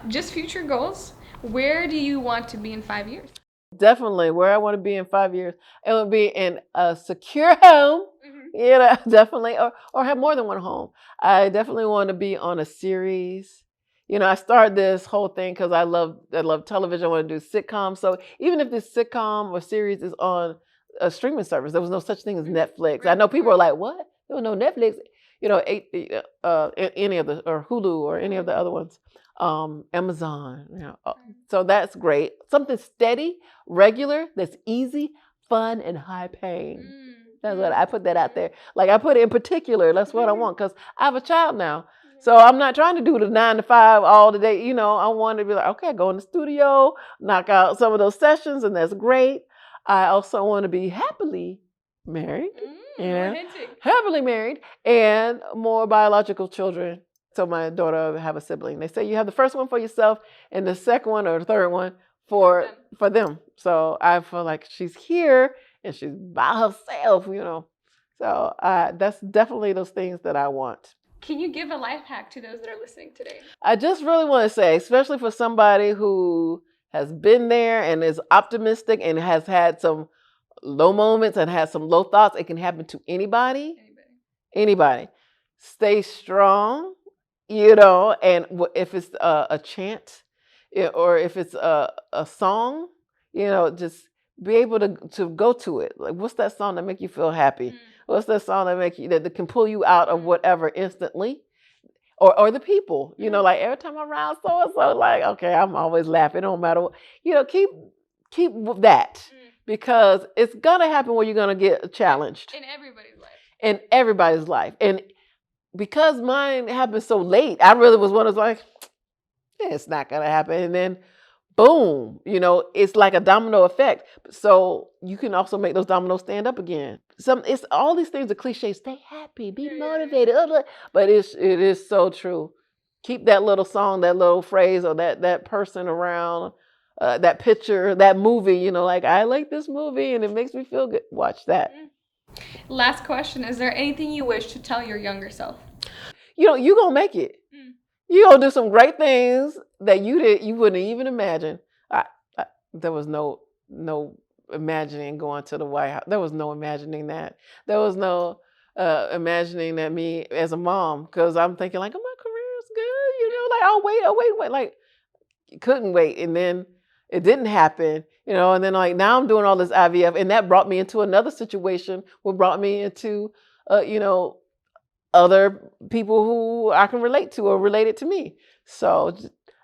just future goals. Where do you want to be in 5 years? Definitely where I want to be in 5 years. It would be in a secure home. Definitely, or have more than one home. I definitely want to be on a series. I started this whole thing because I love television. I want to do sitcoms. So even if this sitcom or series is on a streaming service, there was no such thing as Netflix. I know people are like, "What? There was no Netflix?" Any of the or Hulu or any of the other ones, Amazon. So that's great. Something steady, regular, that's easy, fun, and high paying. That's what I put that out there. Like I put it in particular. That's what I want because I have a child now. So I'm not trying to do the 9 to 5 all the day. I want to be like, okay, go in the studio, knock out some of those sessions, and that's great. I also want to be happily married. Happily married and more biological children. So my daughter will have a sibling. They say you have the first one for yourself and the second one or the third one for them. So I feel like she's here and she's by herself, So that's definitely those things that I want. Can you give a life hack to those that are listening today? I just really want to say, especially for somebody who has been there and is optimistic and has had some low moments and has some low thoughts, it can happen to anybody. Stay strong, and if it's a chant or if it's a song, just be able to go to it. Like, what's that song that make you feel happy? What's that song that can pull you out of whatever instantly? Or the people, like every time I'm around so like, okay, I'm always laughing. It don't matter what, keep that because it's gonna happen where you're gonna get challenged. In everybody's life. And because mine happened so late, I really was one of those like, it's not gonna happen. And then boom, it's like a domino effect. So you can also make those dominoes stand up again. It's all these things are cliches. Stay happy, be motivated, but it is so true. Keep that little song, that little phrase, or that person around, that picture, that movie. Like I like this movie and it makes me feel good. Watch that. Last question: is there anything you wish to tell your younger self? You're gonna make it. You're gonna do some great things that you wouldn't even imagine. There was no imagining going to the White House. There was no imagining that. There was no imagining that me as a mom, because I'm thinking like, oh, my career is good, like I'll wait, like couldn't wait, and then it didn't happen, and then like now I'm doing all this IVF, and that brought me into another situation, what brought me into other people who I can relate to or related to me. So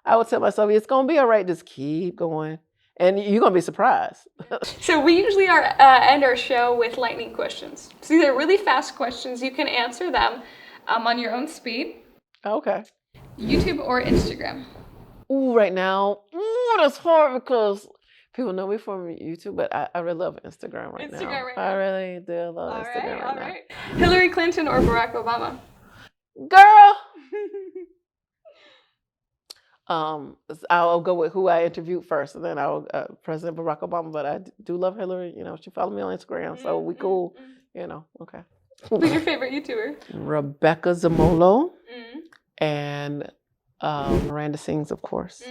I would tell myself, it's gonna be all right. Just keep going, and you're gonna be surprised. So we usually end our show with lightning questions. So these are really fast questions. You can answer them on your own speed. Okay. YouTube or Instagram? Ooh, right now, that's hard because people know me from YouTube, but I really love Instagram right now. I really do love Instagram right now. Hillary Clinton or Barack Obama? Girl. I'll go with who I interviewed first, and then I'll President Barack Obama. But I do love Hillary. She followed me on Instagram, so we cool. Okay. Who's your favorite YouTuber? Rebecca Zamolo and Miranda Sings, of course.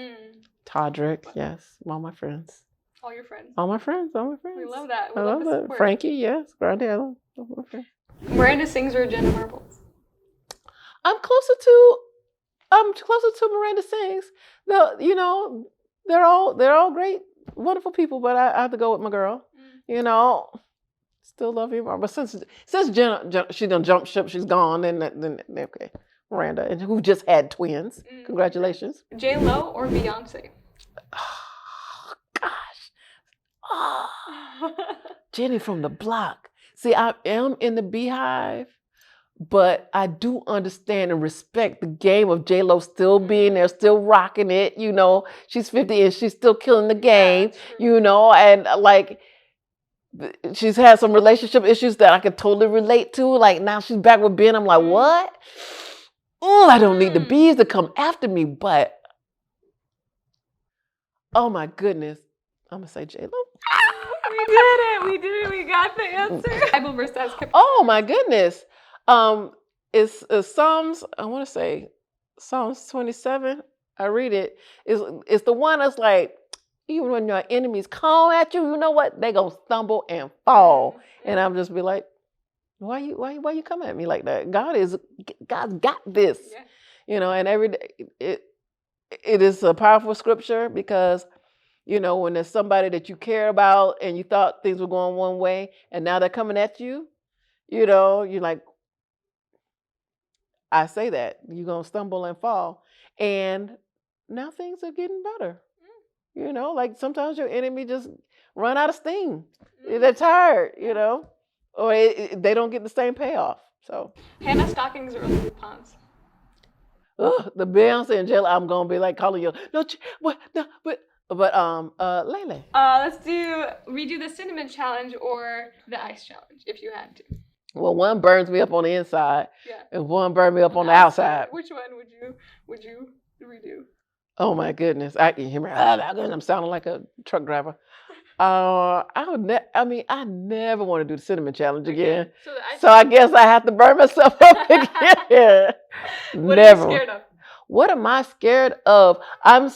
Todrick, yes, all my friends. All your friends. All my friends. We love that. I love that. Frankie, yes, Grande, I love my friends. Miranda Sings or Jenna Marbles? I'm closer to Miranda Sings. They're all great, wonderful people, but I have to go with my girl. Still love you, but since Jenna, she done jumped ship, she's gone. Then okay, Miranda, and who just had twins. Congratulations. J-Lo or Beyonce? Oh, gosh. Oh. Jenny from the block. See, I am in the Beehive, but I do understand and respect the game of J-Lo still being there, still rocking it. She's 50 and she's still killing the game, and like she's had some relationship issues that I could totally relate to. Like now she's back with Ben. I'm like, what? Oh, I don't need the bees to come after me, but oh my goodness, I'm gonna say J-Lo. We did it. We got the answer. Bible verse that's kept. Oh my goodness. It's Psalms. I want to say Psalms 27. I read it. It's the one that's like, even when your enemies come at you, you know what? They gonna stumble and fall. And I'm just be like, why you come at me like that? God's got this. Yeah. You know, and every day it is a powerful scripture because, you know, when there's somebody that you care about and you thought things were going one way and now they're coming at you, you know, you're like, I say that you're going to stumble and fall. And now things are getting better. You know, like sometimes your enemy just run out of steam. They're tired, you know, or they don't get the same payoff. So Hannah stockings or coupons? The Beyonce and Jill, I'm gonna be like calling you. No, what? No, but Lele. Let's redo the cinnamon challenge or the ice challenge if you had to. Well, one burns me up on the inside, Yeah. and one burns me up on the outside. Which one would you redo? Oh my goodness! I can hear me. I'm sounding like a truck driver. I never want to do the cinnamon challenge again. So I guess I have to burn myself up again. What Never. are you scared of? What am I scared of? I'm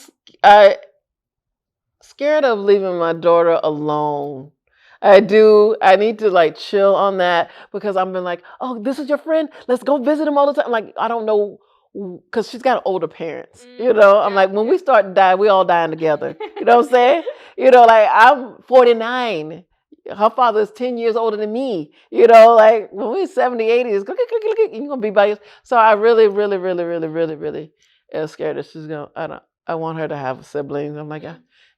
scared of leaving my daughter alone. I need to like chill on that because I've been like, oh, this is your friend. Let's go visit him all the time. Like, I don't know, because she's got older parents. You know, I'm like, when we start to die, we all dying together. You know what I'm saying? You know, like I'm 49. Her father is 10 years older than me. You know, like when we're 70, 80, you're going to be by yourself. So I really am scared that she's going to, I want her to have siblings. I'm like,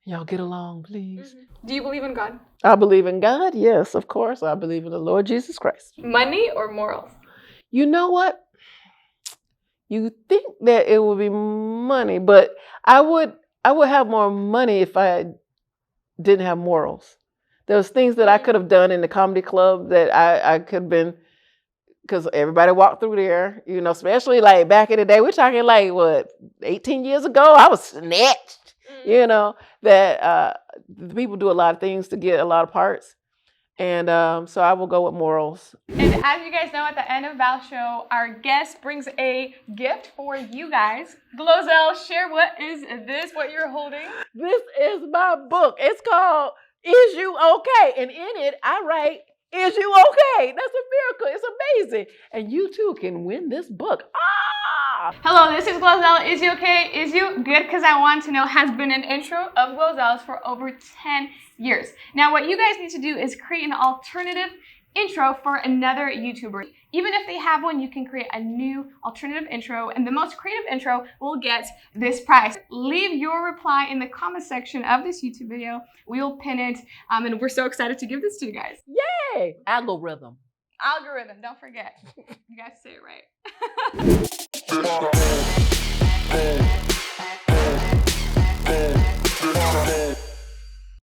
y'all get along, please. Do you believe in God? I believe in God. Yes, of course. I believe in the Lord Jesus Christ. Money or morals? You know what? You think that it would be money, but I would have more money if I didn't have morals. There was things that I could have done in the comedy club that I could have been, because everybody walked through there, you know, especially like back in the day. We're talking like, what, 18 years ago? I was snatched, you know, that people do a lot of things to get a lot of parts. And so I will go with morals. And as you guys know, at the end of Val's show, our guest brings a gift for you guys. GloZell, share what you're holding? This is my book. It's called Is You Okay? And in it, I write, is you okay? That's a miracle. It's amazing. And you too can win this book. Hello, this is GloZell. Is you okay? Is you good? Because I want to know has been an intro of GloZell's for over 10 years. Now, what you guys need to do is create an alternative intro for another YouTuber. Even if they have one, you can create a new alternative intro, and the most creative intro will get this prize. Leave your reply in the comment section of this YouTube video. We'll pin it, and we're so excited to give this to you guys. Yay! Algorithm. Algorithm, don't forget. You guys say it right.